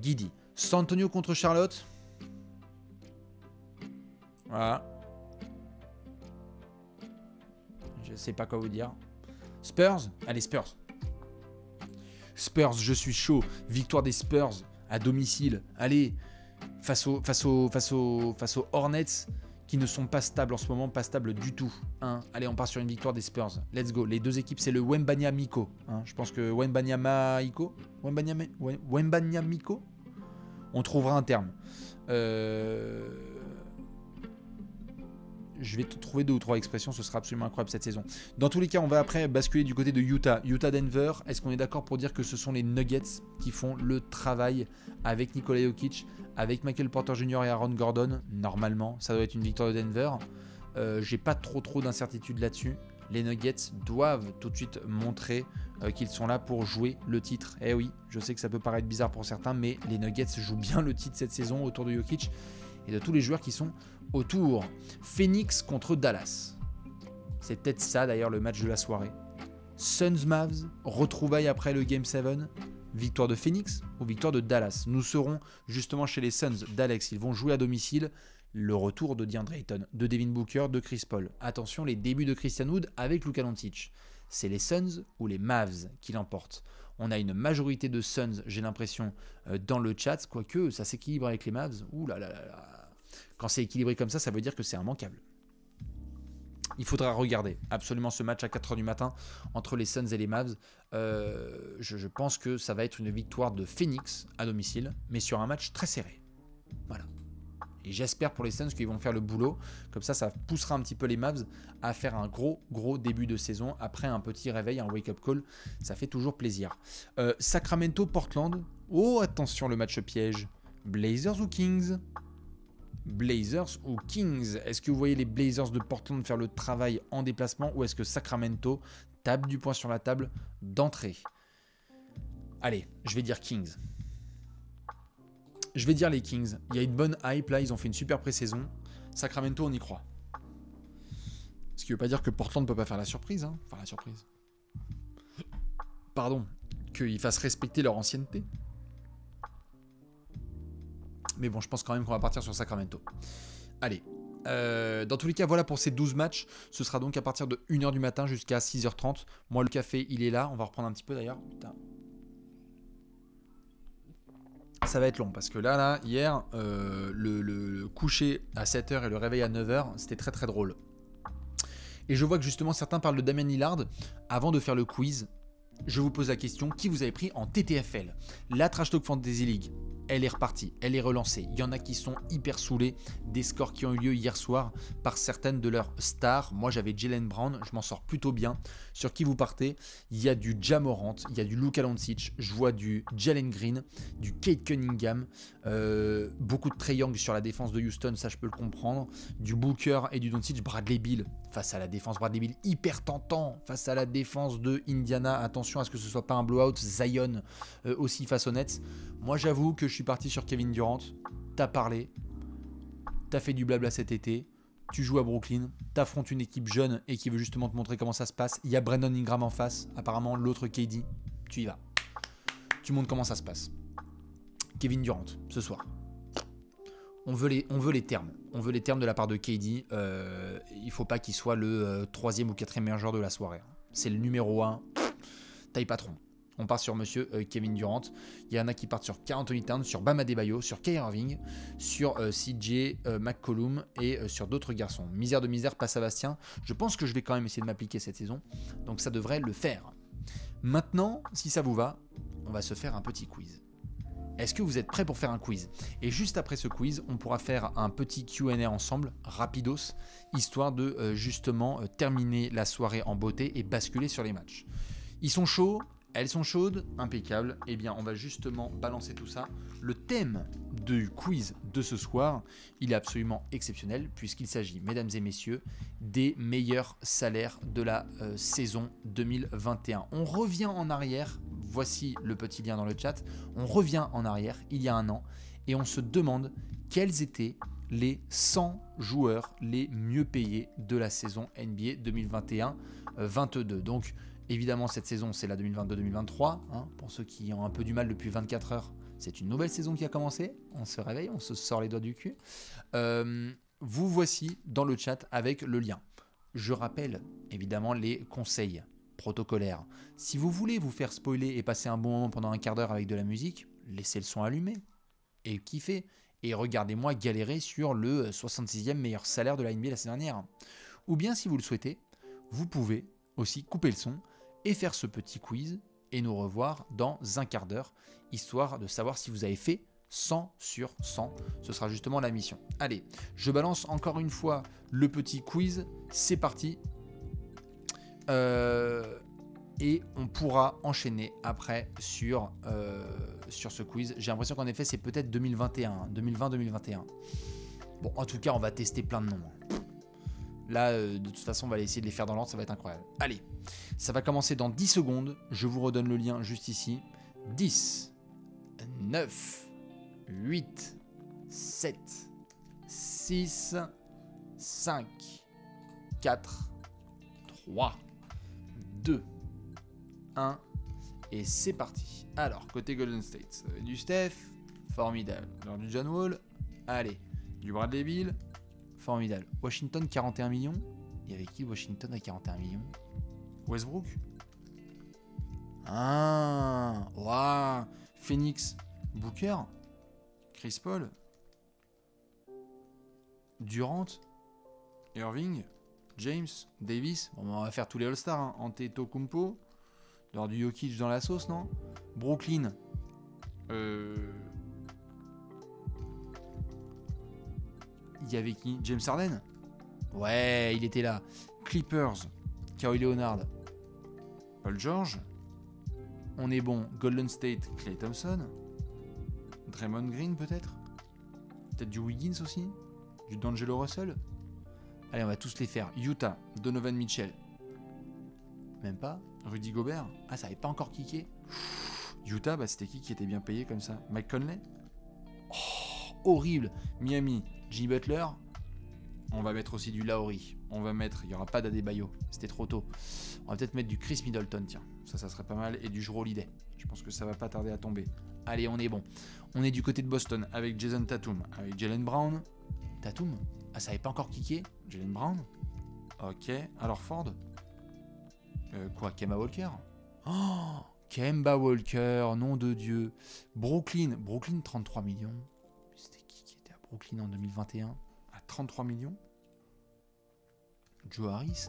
Giddey. San Antonio contre Charlotte. Voilà. Je sais pas quoi vous dire. Spurs. Allez, Spurs. Spurs, je suis chaud. Victoire des Spurs à domicile. Allez, face aux Hornets, qui ne sont pas stables en ce moment, pas stables du tout. Hein. Allez, on part sur une victoire des Spurs. Let's go. Les deux équipes, c'est le Wembanyama. Hein. Je pense que Wembanyama, on trouvera un terme. Je vais te trouver 2 ou 3 expressions, ce sera absolument incroyable cette saison. Dans tous les cas, on va après basculer du côté de Utah. Utah-Denver, est-ce qu'on est d'accord pour dire que ce sont les Nuggets qui font le travail avec Nikola Jokic, avec Michael Porter Jr. et Aaron Gordon? Normalement, ça doit être une victoire de Denver. J'ai pas trop d'incertitude là-dessus. Les Nuggets doivent tout de suite montrer qu'ils sont là pour jouer le titre. Eh oui, je sais que ça peut paraître bizarre pour certains, mais les Nuggets jouent bien le titre cette saison autour de Jokic et de tous les joueurs qui sont autour. Phoenix contre Dallas. C'est peut-être ça d'ailleurs le match de la soirée. Suns-Mavs, retrouvailles après le Game 7. Victoire de Phoenix ou victoire de Dallas? Nous serons justement chez les Suns d'Alex. Ils vont jouer à domicile. Le retour de DeAndre Ayton, de Devin Booker, de Chris Paul. Attention, les débuts de Christian Wood avec Luka Doncic. C'est les Suns ou les Mavs qui l'emportent. On a une majorité de Suns, j'ai l'impression, dans le chat. Quoique, ça s'équilibre avec les Mavs. Ouh là là là là. Quand c'est équilibré comme ça veut dire que c'est immanquable. Il faudra regarder absolument ce match à 4h du matin entre les Suns et les Mavs. Je pense que ça va être une victoire de Phoenix à domicile, mais sur un match très serré. Voilà. Et j'espère pour les Suns qu'ils vont faire le boulot. Comme ça poussera un petit peu les Mavs à faire un gros début de saison. Après un petit réveil, un wake-up call, ça fait toujours plaisir. Sacramento, Portland. Oh, attention le match piège. Blazers ou Kings? Blazers ou Kings? Est-ce que vous voyez les Blazers de Portland faire le travail en déplacement ou est-ce que Sacramento tape du poing sur la table d'entrée? Allez, je vais dire Kings. Je vais dire les Kings. Il y a une bonne hype là, ils ont fait une super pré-saison. Sacramento, on y croit. Ce qui ne veut pas dire que Portland ne peut pas faire la surprise. Hein. Enfin, la surprise. Pardon. Qu'ils fassent respecter leur ancienneté. Mais bon, je pense quand même qu'on va partir sur Sacramento. Allez. Dans tous les cas, voilà pour ces 12 matchs. Ce sera donc à partir de 1h du matin jusqu'à 6h30. Moi, le café, il est là. On va reprendre un petit peu d'ailleurs. Putain. Ça va être long parce que là hier, le coucher à 7h et le réveil à 9h, c'était très drôle. Et je vois que justement certains parlent de Damian Lillard. Avant de faire le quiz, je vous pose la question, qui vous avez pris en TTFL? La Trash Talk Fantasy League, elle est repartie, elle est relancée. Il y en a qui sont hyper saoulés des scores qui ont eu lieu hier soir par certaines de leurs stars. Moi j'avais Jaylen Brown, je m'en sors plutôt bien. Sur qui vous partez? Il y a du Ja Morant, il y a du Luka Doncic, je vois du Jalen Green, du Cade Cunningham, beaucoup de Trae Young sur la défense de Houston, ça je peux le comprendre. Du Booker et du Doncic, Bradley Beal face à la défense, Bradley Beal hyper tentant face à la défense de Indiana. Attention à ce que ce soit pas un blowout. Zion aussi face aux Nets. Moi j'avoue que je suis parti sur Kevin Durant. T'as parlé, t'as fait du blabla cet été, tu joues à Brooklyn, t'affrontes une équipe jeune et qui veut justement te montrer comment ça se passe. Il y a Brandon Ingram en face, apparemment l'autre KD. Tu y vas, tu montres comment ça se passe. Kevin Durant ce soir. On veut les termes. On veut les termes de la part de KD. Il faut pas qu'il soit le 3e ou 4e meilleur joueur de la soirée. C'est le numéro 1. Taille patron. On part sur monsieur Kevin Durant. Il y en a qui partent sur Karl Anthony Towns, sur Bam Adebayo, sur Kyrie Irving, sur CJ McCollum et sur d'autres garçons. Misère de misère, pas Sébastien. Je pense que je vais quand même essayer de m'appliquer cette saison. Donc ça devrait le faire. Maintenant, si ça vous va, on va se faire un petit quiz. Est-ce que vous êtes prêts pour faire un quiz? Et juste après ce quiz, on pourra faire un petit Q&A ensemble, rapidos, histoire de justement terminer la soirée en beauté et basculer sur les matchs. Ils sont chauds, elles sont chaudes, impeccable. Eh bien, on va justement balancer tout ça. Le thème du quiz de ce soir, il est absolument exceptionnel puisqu'il s'agit, mesdames et messieurs, des meilleurs salaires de la saison 2021. On revient en arrière. Voici le petit lien dans le chat. On revient en arrière, il y a un an, et on se demande quels étaient les 100 joueurs les mieux payés de la saison NBA 2021-22. Donc, évidemment, cette saison, c'est la 2022-2023. Hein, pour ceux qui ont un peu du mal depuis 24 heures, c'est une nouvelle saison qui a commencé. On se réveille, on se sort les doigts du cul. Vous voici dans le chat avec le lien. Je rappelle, évidemment, les conseils protocolaire. Si vous voulez vous faire spoiler et passer un bon moment pendant un quart d'heure avec de la musique, laissez le son allumé et kiffez. Et regardez-moi galérer sur le 66e meilleur salaire de la NBA la semaine dernière. Ou bien si vous le souhaitez, vous pouvez aussi couper le son et faire ce petit quiz et nous revoir dans un quart d'heure, histoire de savoir si vous avez fait 100 sur 100. Ce sera justement la mission. Allez, je balance encore une fois le petit quiz. C'est parti. Et on pourra enchaîner après sur ce quiz. J'ai l'impression qu'en effet c'est peut-être 2021, 2020-2021. Bon, en tout cas on va tester plein de noms. Là de toute façon on va essayer de les faire dans l'ordre, ça va être incroyable. Allez, ça va commencer dans 10 secondes. Je vous redonne le lien juste ici. 10, 9, 8, 7, 6, 5, 4, 3, 2, 1, et c'est parti. Alors, côté Golden State, du Steph, formidable. Alors, du John Wall, allez. Du Bradley Beal, formidable. Washington, 41 millions. Il y avait qui Washington à 41 millions? Westbrook. Ah, waouh. Phoenix, Booker, Chris Paul, Durant, Irving, James, Davis, bon, on va faire tous les All-Stars, hein. Antetokounmpo, lors du Jokic dans la sauce, non? Brooklyn, il y avait qui? James Harden? Ouais, il était là. Clippers, Kawhi Leonard, Paul George, on est bon. Golden State, Klay Thompson, Draymond Green peut-être? Peut-être du Wiggins aussi? Du D'Angelo Russell? Allez, on va tous les faire. Utah, Donovan Mitchell. Même pas. Rudy Gobert. Ah, ça n'avait pas encore kické. Utah, bah, c'était qui était bien payé comme ça? Mike Conley. Oh, horrible. Miami, Jimmy Butler. On va mettre aussi du Lowry. On va mettre, il n'y aura pas d'Adebayo. C'était trop tôt. On va peut-être mettre du Chris Middleton, tiens. Ça serait pas mal. Et du Jrue Holiday. Je pense que ça va pas tarder à tomber. Allez, on est bon. On est du côté de Boston avec Jason Tatum, avec Jaylen Brown. Tatum? Ah, ça n'avait pas encore kické? Jaylen Brown? Ok. Alors Ford? Quoi? Kemba Walker? Oh, Kemba Walker, nom de Dieu. Brooklyn, 33 millions. C'était qui était à Brooklyn en 2021? À 33 millions? Joe Harris.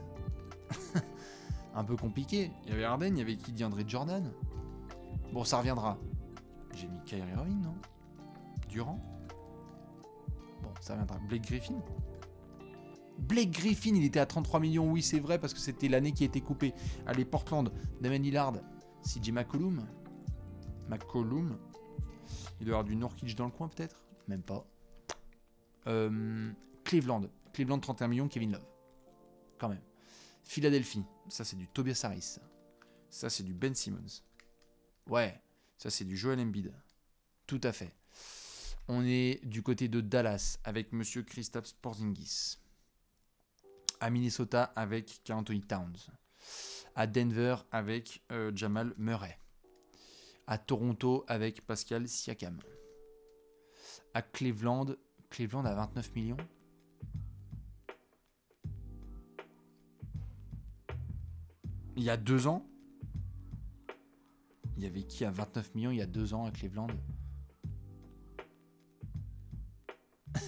Un peu compliqué. Il y avait Harden, il y avait qui, DeAndre Jordan. Bon, ça reviendra. J'ai mis Kyrie Irving, non? Durant. Bon, ça reviendra. Blake Griffin. Blake Griffin, il était à 33 millions. Oui, c'est vrai, parce que c'était l'année qui a été coupée. Allez, Portland. Damian Lillard. CJ McCollum. Il doit y avoir du Nurkic dans le coin, peut-être? Même pas. Cleveland. Cleveland, 31 millions. Kevin Love. Quand même. Philadelphie. Ça, c'est du Tobias Harris. Ça, c'est du Ben Simmons. Ouais. Ça, c'est du Joel Embiid. Tout à fait. On est du côté de Dallas avec Monsieur Kristaps Porzingis. À Minnesota avec Karl Anthony Towns. À Denver avec Jamal Murray. À Toronto avec Pascal Siakam. À Cleveland à 29 millions. Il y a 2 ans. Il y avait qui à 29 millions il y a 2 ans à Cleveland?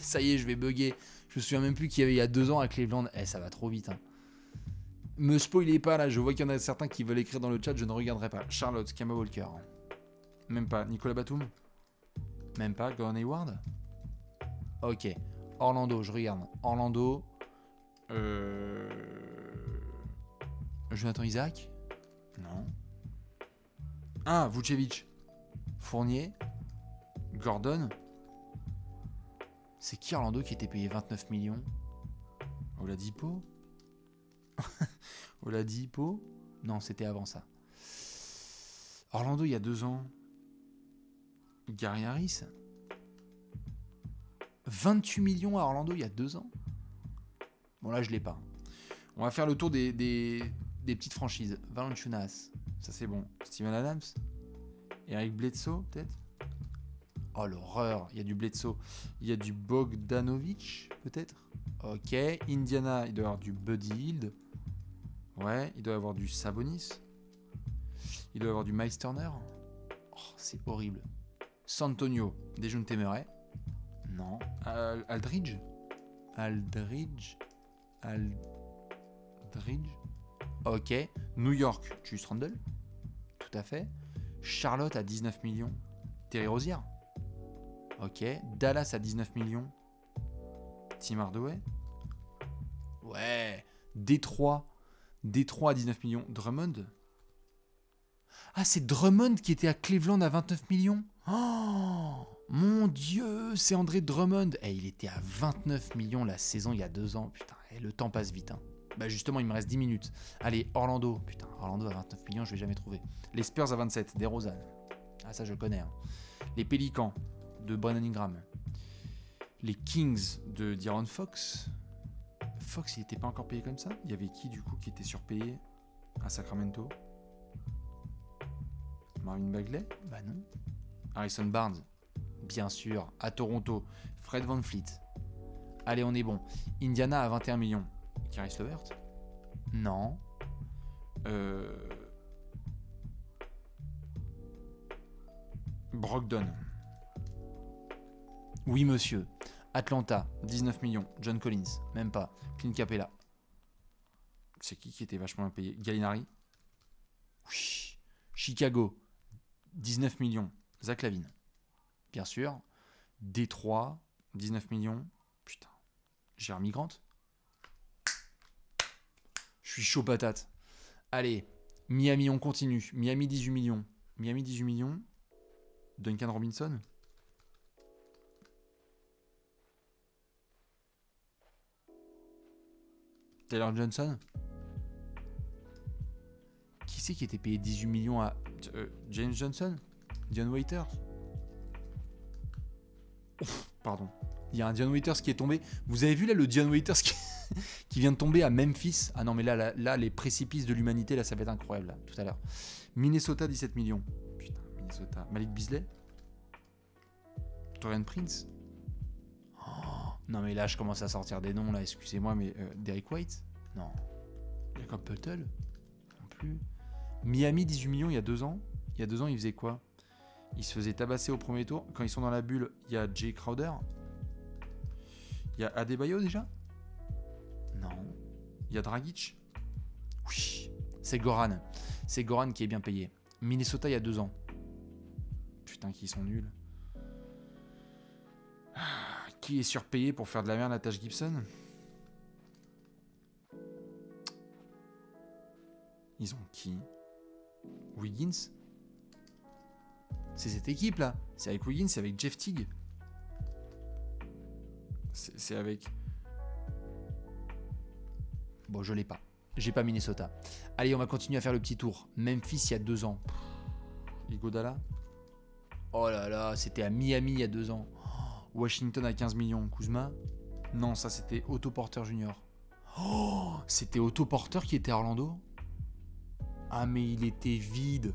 Ça y est, je vais bugger. Je me souviens même plus qu'il y avait il y a 2 ans à Cleveland. Ça va trop vite. Hein. Me spoilez pas là, je vois qu'il y en a certains qui veulent écrire dans le chat, je ne regarderai pas. Charlotte, Kemba Walker. Même pas. Nicolas Batum. Même pas. Gordon Hayward. Ok. Orlando, je regarde. Orlando. Jonathan Isaac. Non. Ah, Vucevic. Fournier. Gordon. C'est qui Orlando qui était payé 29 millions? Oladipo. Oladipo. Non, c'était avant ça. Orlando, il y a 2 ans. Gary Harris. 28 millions à Orlando, il y a 2 ans. Bon, là, je l'ai pas. On va faire le tour des petites franchises. Valanciunas. Ça, c'est bon. Steven Adams. Eric Bledsoe, peut-être. Oh, l'horreur. Il y a du Bledsoe. Il y a du Bogdanovic, peut-être. Ok. Indiana, il doit y avoir du Buddy Hield. Ouais. Il doit y avoir du Sabonis. Il doit y avoir du Miles Turner. Oh, c'est horrible. Santonio. Dejounte Murray. Non. Aldridge. Ok. New York, Julius Randle. Tout à fait. Charlotte à 19 millions. Terry Rozier. Ok. Dallas à 19 millions. Tim Hardaway. Ouais. Détroit à 19 millions. Drummond. Ah, c'est Drummond qui était à Cleveland à 29 millions. Oh, mon Dieu, c'est André Drummond. Il était à 29 millions la saison il y a 2 ans. Putain, le temps passe vite. Hein. Bah justement, il me reste 10 minutes. Allez, Orlando. Putain, Orlando à 29 millions, je vais jamais trouver. Les Spurs à 27, DeRozan. Ah, ça, je connais. Hein. Les Pélicans de Brandon Ingram. Les Kings de De'Aaron Fox. Fox, il n'était pas encore payé comme ça? Il y avait qui, du coup, qui était surpayé à Sacramento? Marvin Bagley? Bah non. Harrison Barnes? Bien sûr. À Toronto. Fred VanVleet. Allez, on est bon. Indiana à 21 millions. Caris LeVert? Non. Brogdon. Oui, monsieur. Atlanta, 19 millions. John Collins, même pas. Clint Capella. C'est qui était vachement bien payé? Gallinari. Oui. Chicago, 19 millions. Zach LaVine. Bien sûr. Détroit, 19 millions. Putain. Jeremy Grant. Je suis chaud patate. Allez. Miami, on continue. Miami, 18 millions. Miami, 18 millions. Duncan Robinson. Taylor Johnson. Qui c'est qui était payé 18 millions à James Johnson? Dion Waiters. Ouf, pardon. Il y a un Dion Waiters qui est tombé. Vous avez vu là le Dion Waiters qui vient de tomber à Memphis? Ah non mais là les précipices de l'humanité, là ça va être incroyable là, tout à l'heure. Minnesota, 17 millions. Putain, Minnesota. Malik Beasley. Torian Prince. Oh, non mais là je commence à sortir des noms là, excusez-moi, mais Derrick White? Non. Jacob Poeltl? Non plus. Miami, 18 millions il y a 2 ans. Il y a 2 ans, il faisait quoi? Il se faisait tabasser au premier tour. Quand ils sont dans la bulle, il y a Jay Crowder. Il y a Adebayo déjà? Non. Il y a Dragic. Oui. C'est Goran. C'est Goran qui est bien payé. Minnesota, il y a 2 ans. Putain, qu'ils sont nuls. Qui est surpayé pour faire de la merde à Taj Gibson? Ils ont qui? Wiggins? C'est cette équipe là. C'est avec Wiggins, c'est avec Jeff Teague. C'est avec... Bon, je l'ai pas. J'ai pas Minnesota. Allez, on va continuer à faire le petit tour. Memphis, il y a 2 ans. Iguodala. Oh là là, c'était à Miami il y a 2 ans. Washington à 15 millions. Kuzma. Non, ça c'était Otto Porter Jr. Oh, c'était Otto Porter qui était à Orlando. Ah, mais il était vide.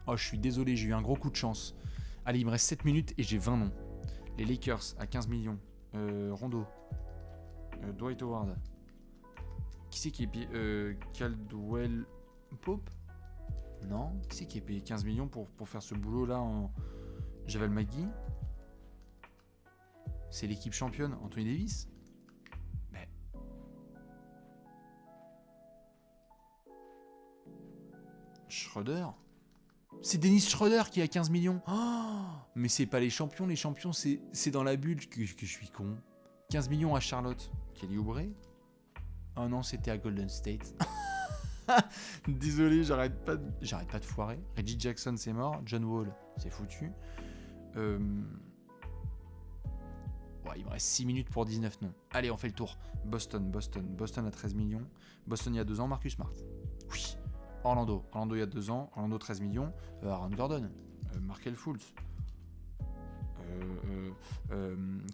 Oh, je suis désolé, j'ai eu un gros coup de chance. Allez, il me reste 7 minutes et j'ai 20 noms. Les Lakers à 15 millions. Rondo. Dwight Howard. Qui c'est qui est payé Caldwell Pope? Non. Qui c'est qui est payé 15 millions pour faire ce boulot-là en... Javel McGee? C'est l'équipe championne, Anthony Davis? Mais... Schroeder? C'est Dennis Schroeder qui a 15 millions. Oh, mais c'est pas les champions c'est dans la bulle que je suis con. 15 millions à Charlotte. Kelly Oubre? Oh non, c'était à Golden State. Désolé, j'arrête pas de foirer. Reggie Jackson, c'est mort. John Wall, c'est foutu. Ouais, il me reste 6 minutes pour 19 noms. Allez, on fait le tour. Boston à 13 millions. Boston il y a 2 ans, Marcus Smart. Oui. Orlando il y a 2 ans. Orlando 13 millions. Aaron Gordon. Markel Fultz.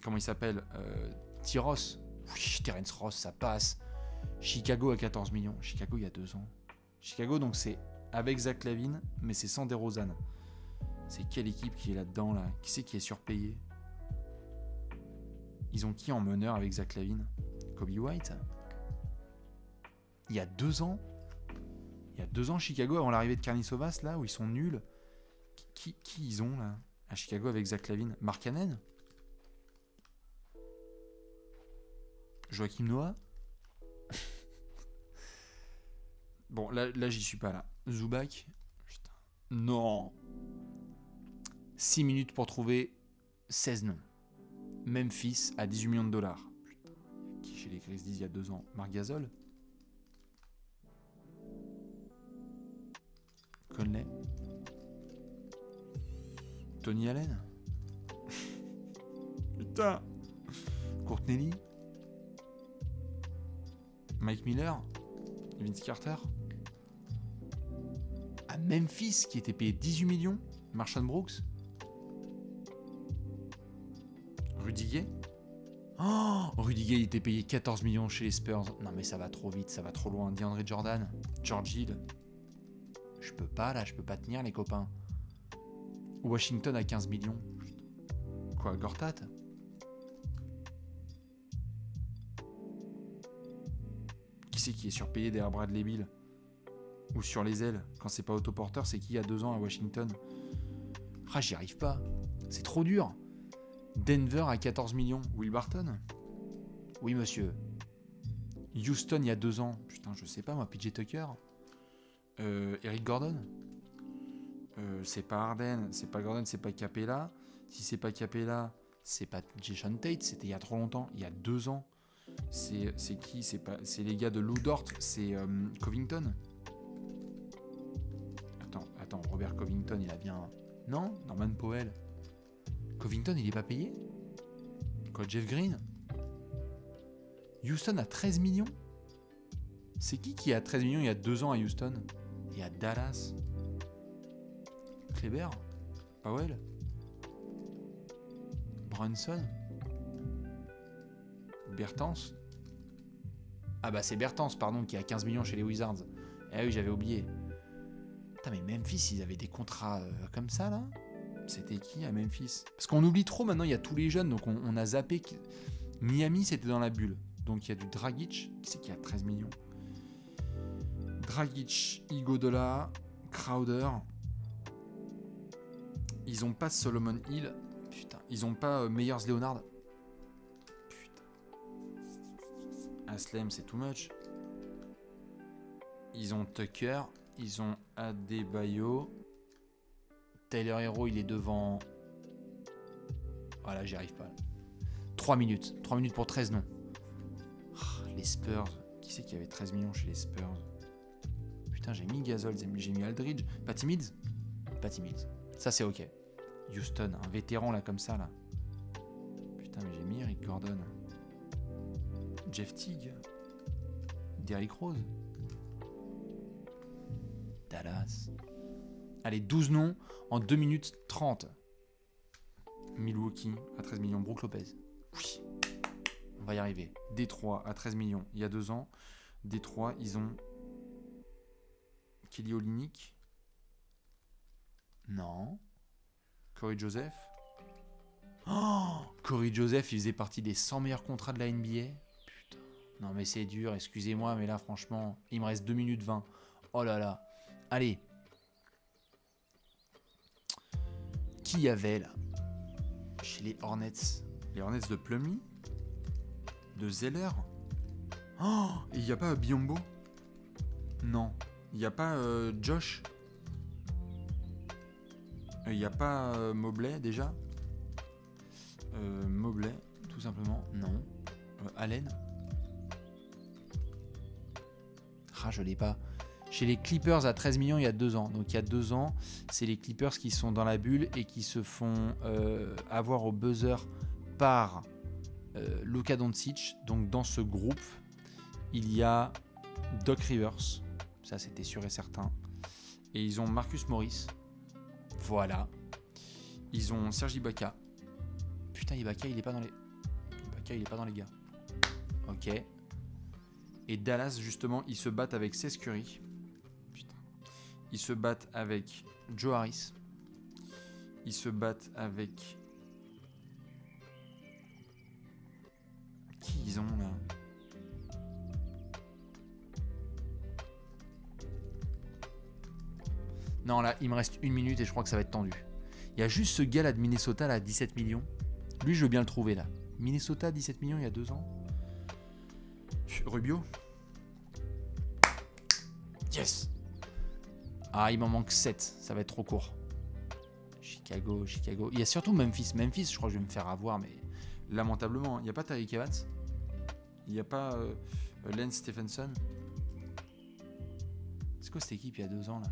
Comment il s'appelle T-Ross. Oui, Terrence Ross, ça passe. Chicago à 14 millions. Chicago il y a 2 ans. Chicago, donc c'est avec Zach LaVine, mais c'est sans DeRozan. C'est quelle équipe qui est là-dedans, là? Qui c'est qui est surpayé? Ils ont qui en meneur avec Zach LaVine? Kobe White? Il y a 2 ans? Il y a 2 ans, Chicago, avant l'arrivée de Karnisovas, là, où ils sont nuls. Qui ils ont, là, à Chicago avec Zach LaVine? Mark Cannon? Joachim Noah? Bon, là j'y suis pas, là. Zubac? Putain. Non. 6 minutes pour trouver 16 noms. Memphis à 18 millions de dollars. Putain, qui chez les Grizzlies il y a 2 ans? Marc Gasol? Conley? Tony Allen? Putain. Courtney Lee? Mike Miller? Vince Carter? À Memphis qui était payé 18 millions? Marshawn Brooks? Rudy Gay? Oh, Rudy Gay était payé 14 millions chez les Spurs. Non mais ça va trop vite, ça va trop loin. DeAndre Jordan? George Hill? Je peux pas là, je peux pas tenir les copains. Washington à 15 millions. Quoi, Gortat? Qui c'est qui est surpayé derrière Bradley Beal? Ou sur les ailes? Quand c'est pas autoporteur, c'est qui il y a 2 ans à Washington? Ah, j'y arrive pas. C'est trop dur. Denver à 14 millions. Will Barton? Oui, monsieur. Houston il y a 2 ans. Putain, je sais pas moi. PJ Tucker? Eric Gordon? C'est pas Harden, c'est pas Gordon, c'est pas Capella. Si c'est pas Capella, c'est pas Jason Tate, c'était il y a trop longtemps, il y a 2 ans. C'est qui? C'est les gars de Lou Dort, c'est Covington. Attends, Robert Covington, il a bien... Non? Norman Powell. Covington, il est pas payé? Quoi, Jeff Green? Houston a 13 millions? C'est qui a 13 millions il y a 2 ans à Houston? Et à Dallas? Kleber? Powell? Brunson? Bertans? Ah bah c'est Bertans, pardon, qui a 15 millions chez les Wizards. Eh oui, j'avais oublié. Putain, mais Memphis, ils avaient des contrats comme ça, là? C'était qui à Memphis? Parce qu'on oublie trop, maintenant, il y a tous les jeunes, donc on a zappé. Miami, c'était dans la bulle. Donc il y a du Dragic, qui c'est qui a 13 millions? Dragic, Iguodala, Crowder. Ils ont pas Solomon Hill. Putain, ils ont pas Meyers Leonard. Putain. Aslem, c'est too much. Ils ont Tucker. Ils ont Adebayo. Tyler Hero, il est devant. Voilà, j'y arrive pas. 3 minutes. 3 minutes pour 13 noms. Les Spurs. Qui c'est qui avait 13 millions chez les Spurs? Putain, j'ai mis Gasol, j'ai mis Aldridge. Patty Mills. Patty Mills. Ça, c'est ok. Houston, un vétéran là, comme ça, là. Putain, mais j'ai mis Eric Gordon. Jeff Teague. Derrick Rose. Dallas. Allez, 12 noms en 2 minutes 30. Milwaukee à 13 millions. Brook Lopez. Oui. On va y arriver. Détroit à 13 millions il y a 2 ans. Détroit, ils ont Kelly Olynyk. Non. Corey Joseph. Oh, Corey Joseph, il faisait partie des 100 meilleurs contrats de la NBA. Putain. Non mais c'est dur, excusez-moi, mais là franchement, il me reste 2 minutes 20. Oh là là. Allez. Qui y avait là chez les Hornets? Les Hornets de Plumlee? De Zeller? Oh, il n'y a pas Biombo? Non. Il n'y a pas Josh? Il n'y a pas Mobley déjà? Mobley, tout simplement. Non. Allen? Ah, je l'ai pas. Chez les Clippers à 13 millions il y a 2 ans. Donc il y a 2 ans, c'est les Clippers qui sont dans la bulle et qui se font avoir au buzzer par Luka Doncic. Donc dans ce groupe, il y a Doc Rivers. Ça c'était sûr et certain. Et ils ont Marcus Morris. Voilà. Ils ont Serge Ibaka. Putain, Ibaka, il est pas dans les... Ibaka, il est pas dans les gars. Ok. Et Dallas, justement, ils se battent avec Seth Curry. Putain. Ils se battent avec Joe Harris. Ils se battent avec... Qui ils ont, là? Non, là, il me reste 1 minute et je crois que ça va être tendu. Il y a juste ce gars là de Minnesota, là, 17 millions. Lui, je veux bien le trouver, là. Minnesota, 17 millions il y a 2 ans. Rubio. Yes. Ah, il m'en manque 7. Ça va être trop court. Chicago. Il y a surtout Memphis. Memphis, je crois que je vais me faire avoir, mais lamentablement. Il n'y a pas Tariq Evans. Il n'y a pas Lance Stephenson. C'est quoi cette équipe il y a 2 ans, là?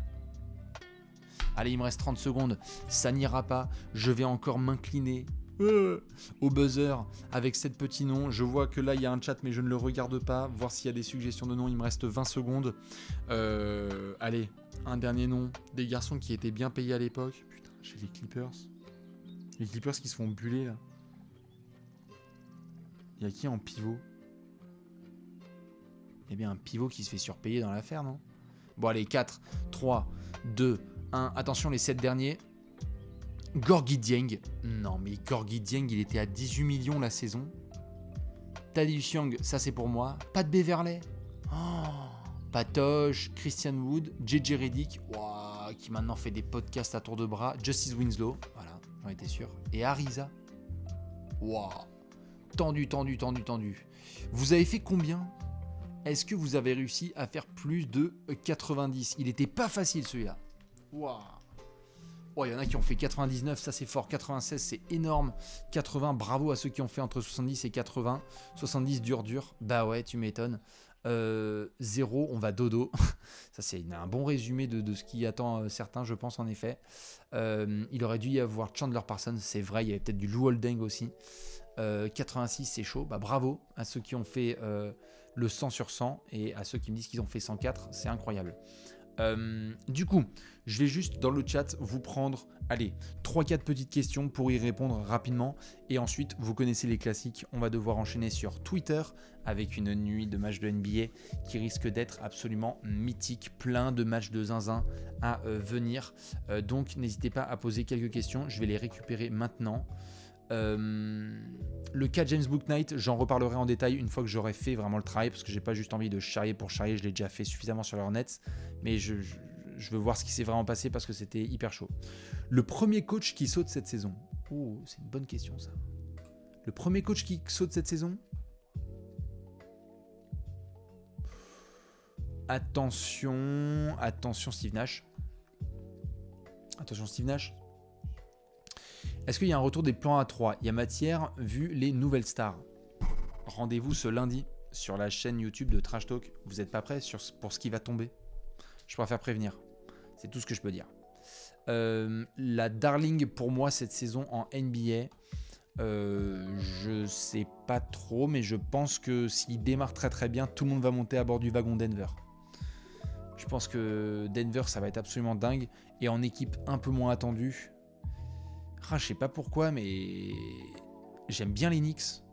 Allez, il me reste 30 secondes. Ça n'ira pas. Je vais encore m'incliner au buzzer avec 7 petits noms. Je vois que là, il y a un chat, mais je ne le regarde pas. Voir s'il y a des suggestions de noms. Il me reste 20 secondes. Allez, un dernier nom. Des garçons qui étaient bien payés à l'époque. Putain, chez les Clippers. Les Clippers qui se font buller, là. Il y a qui en pivot? Eh bien, un pivot qui se fait surpayer dans l'affaire, non? Bon, allez, 4, 3, 2... 1. Attention, les 7 derniers. Gorgui Dieng. Non, mais Gorgui Dieng, il était à 18 millions la saison. Thaddeus Young, ça c'est pour moi. Pas de Beverley. Oh, Patoche, Christian Wood, JJ Redick, wow, qui maintenant fait des podcasts à tour de bras. Justice Winslow, voilà, j'en étais sûr. Et Ariza. Wow. Tendu. Vous avez fait combien? Est-ce que vous avez réussi à faire plus de 90? Il était pas facile celui-là. Waouh. Oh, il y en a qui ont fait 99, ça c'est fort. 96, c'est énorme. 80, bravo à ceux qui ont fait entre 70 et 80. 70, dur. Bah ouais, tu m'étonnes. 0, on va dodo. Ça c'est un bon résumé de ce qui attend certains, je pense en effet. Il aurait dû y avoir Chandler Parsons, c'est vrai. Il y avait peut-être du Lou Holding aussi. 86, c'est chaud. Bah bravo à ceux qui ont fait le 100 sur 100 et à ceux qui me disent qu'ils ont fait 104. C'est incroyable. Du coup, je vais juste dans le chat vous prendre, allez, 3-4 petites questions pour y répondre rapidement. Et ensuite, vous connaissez les classiques. On va devoir enchaîner sur Twitter avec une nuit de matchs de NBA qui risque d'être absolument mythique. Plein de matchs de zinzin à venir. Donc, n'hésitez pas à poser quelques questions. Je vais les récupérer maintenant. Le cas James Bouknight, j'en reparlerai en détail une fois que j'aurai fait vraiment le travail, parce que j'ai pas juste envie de charrier pour charrier, je l'ai déjà fait suffisamment sur leur Nets, mais je veux voir ce qui s'est vraiment passé parce que c'était hyper chaud. Le premier coach qui saute cette saison. Oh, c'est une bonne question ça. Le premier coach qui saute cette saison. Attention, attention Steve Nash. Attention Steve Nash. Est-ce qu'il y a un retour des plans A3? Il y a matière vu les nouvelles stars. Rendez-vous ce lundi sur la chaîne YouTube de Trash Talk. Vous n'êtes pas prêts pour ce qui va tomber? Je préfère prévenir. C'est tout ce que je peux dire. La darling pour moi cette saison en NBA, je sais pas trop, mais je pense que s'il démarre très très bien, tout le monde va monter à bord du wagon Denver. Je pense que Denver, ça va être absolument dingue. Et en équipe un peu moins attendue, je sais pas pourquoi, mais j'aime bien les Knicks.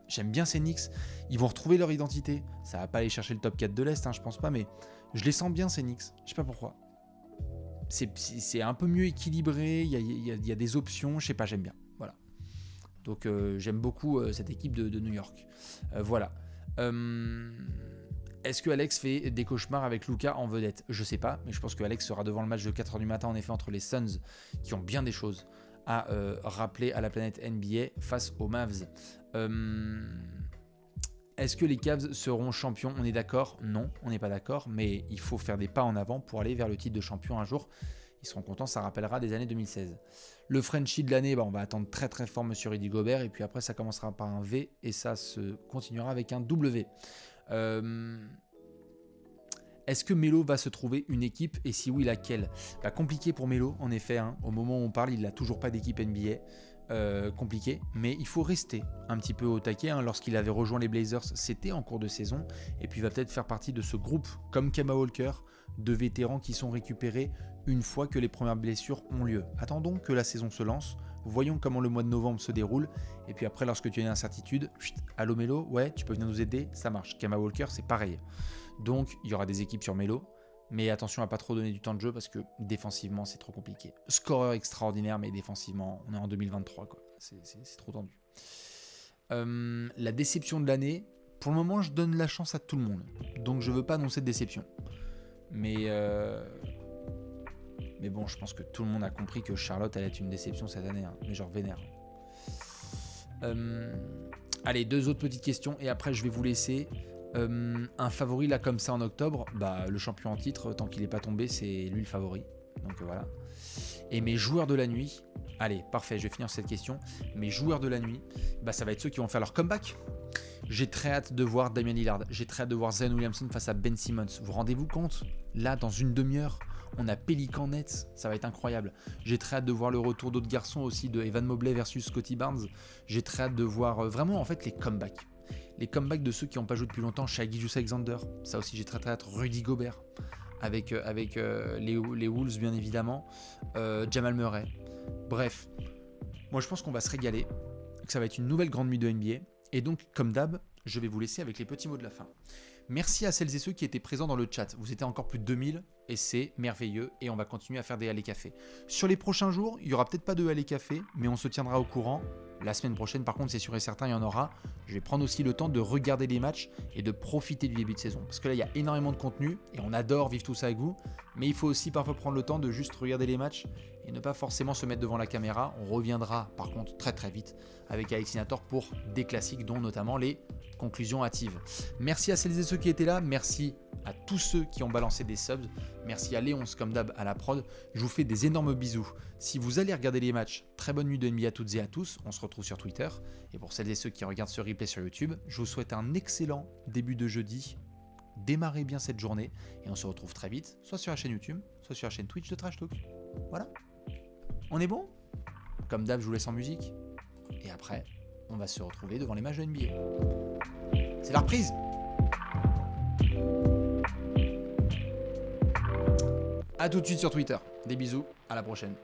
J'aime bien ces Knicks. Ils vont retrouver leur identité. Ça va pas aller chercher le top 4 de l'Est, hein, je pense pas, mais je les sens bien ces Knicks. Je sais pas pourquoi. C'est un peu mieux équilibré. Il y a des options. Je sais pas, j'aime bien. Voilà. Donc j'aime beaucoup cette équipe de New York. Voilà. Est-ce que Alex fait des cauchemars avec Luka en vedette? Je sais pas, mais je pense que Alex sera devant le match de 4h du matin, en effet, entre les Suns, qui ont bien des choses à rappeler à la planète NBA face aux Mavs. Est-ce que les Cavs seront champions? On est d'accord? Non, on n'est pas d'accord, mais il faut faire des pas en avant pour aller vers le titre de champion un jour. Ils seront contents, ça rappellera des années 2016. Le Frenchie de l'année, on va attendre très très fort Monsieur Rudy Gobert, et puis après ça commencera par un V, et ça se continuera avec un W. Est-ce que Melo va se trouver une équipe, et si oui, laquelle? Compliqué pour Melo, en effet, hein. Au moment où on parle, il n'a toujours pas d'équipe NBA. Compliqué, mais il faut rester un petit peu au taquet, hein. Lorsqu'il avait rejoint les Blazers, c'était en cours de saison, et puis il va peut-être faire partie de ce groupe, comme Kemba Walker, de vétérans qui sont récupérés une fois que les premières blessures ont lieu. Attendons que la saison se lance, voyons comment le mois de novembre se déroule, et puis après, lorsque tu as une incertitude, allô Melo, ouais, tu peux venir nous aider, ça marche. Kemba Walker, c'est pareil. Donc, il y aura des équipes sur Melo, mais attention à pas trop donner du temps de jeu parce que défensivement, c'est trop compliqué. Scoreur extraordinaire, mais défensivement, on est en 2023, quoi. C'est trop tendu. La déception de l'année, pour le moment, je donne la chance à tout le monde. Donc, je veux pas annoncer de déception. Mais bon, je pense que tout le monde a compris que Charlotte allait être une déception cette année, hein. Mais genre vénère. Allez, 2 autres petites questions et après, je vais vous laisser. Un favori là comme ça en octobre, le champion en titre, tant qu'il n'est pas tombé, c'est lui le favori. Donc voilà. Et mes joueurs de la nuit, allez, parfait, je vais finir cette question. Mes joueurs de la nuit, ça va être ceux qui vont faire leur comeback. J'ai très hâte de voir Damian Lillard, j'ai très hâte de voir Zion Williamson face à Ben Simmons. Vous rendez-vous compte? Là, dans une demi-heure, on a Pelican Nets, ça va être incroyable. J'ai très hâte de voir le retour d'autres garçons aussi, de Evan Mobley versus Scottie Barnes. J'ai très hâte de voir vraiment en fait les comebacks. Les comebacks de ceux qui n'ont pas joué depuis longtemps, Shai Gilgeous-Alexander, ça aussi j'ai très hâte, Rudy Gobert, avec les Wolves bien évidemment, Jamal Murray. Bref, moi je pense qu'on va se régaler, que ça va être une nouvelle grande nuit de NBA, et donc comme d'hab, je vais vous laisser avec les petits mots de la fin. Merci à celles et ceux qui étaient présents dans le chat, vous étiez encore plus de 2000, et c'est merveilleux, et on va continuer à faire des allées café. Sur les prochains jours, il n'y aura peut-être pas de allées café, mais on se tiendra au courant. La semaine prochaine, par contre, c'est sûr et certain, il y en aura. Je vais prendre aussi le temps de regarder les matchs et de profiter du début de saison. Parce que là, il y a énormément de contenu et on adore vivre tout ça avec vous. Mais il faut aussi parfois prendre le temps de juste regarder les matchs et ne pas forcément se mettre devant la caméra. On reviendra par contre très très vite avec Alexinator pour des classiques, dont notamment les conclusions hâtives. Merci à celles et ceux qui étaient là. Merci à tous ceux qui ont balancé des subs. Merci à Léonce comme d'hab à la prod. Je vous fais des énormes bisous. Si vous allez regarder les matchs, très bonne nuit de NBA à toutes et à tous. On se retrouve sur Twitter. Et pour celles et ceux qui regardent ce replay sur YouTube, je vous souhaite un excellent début de jeudi. Démarrez bien cette journée et on se retrouve très vite, soit sur la chaîne YouTube, soit sur la chaîne Twitch de Trash Talk. Voilà. On est bon? Comme d'hab, je vous laisse en musique. Et après, on va se retrouver devant les matchs de NBA. C'est la reprise! A tout de suite sur Twitter. Des bisous, à la prochaine.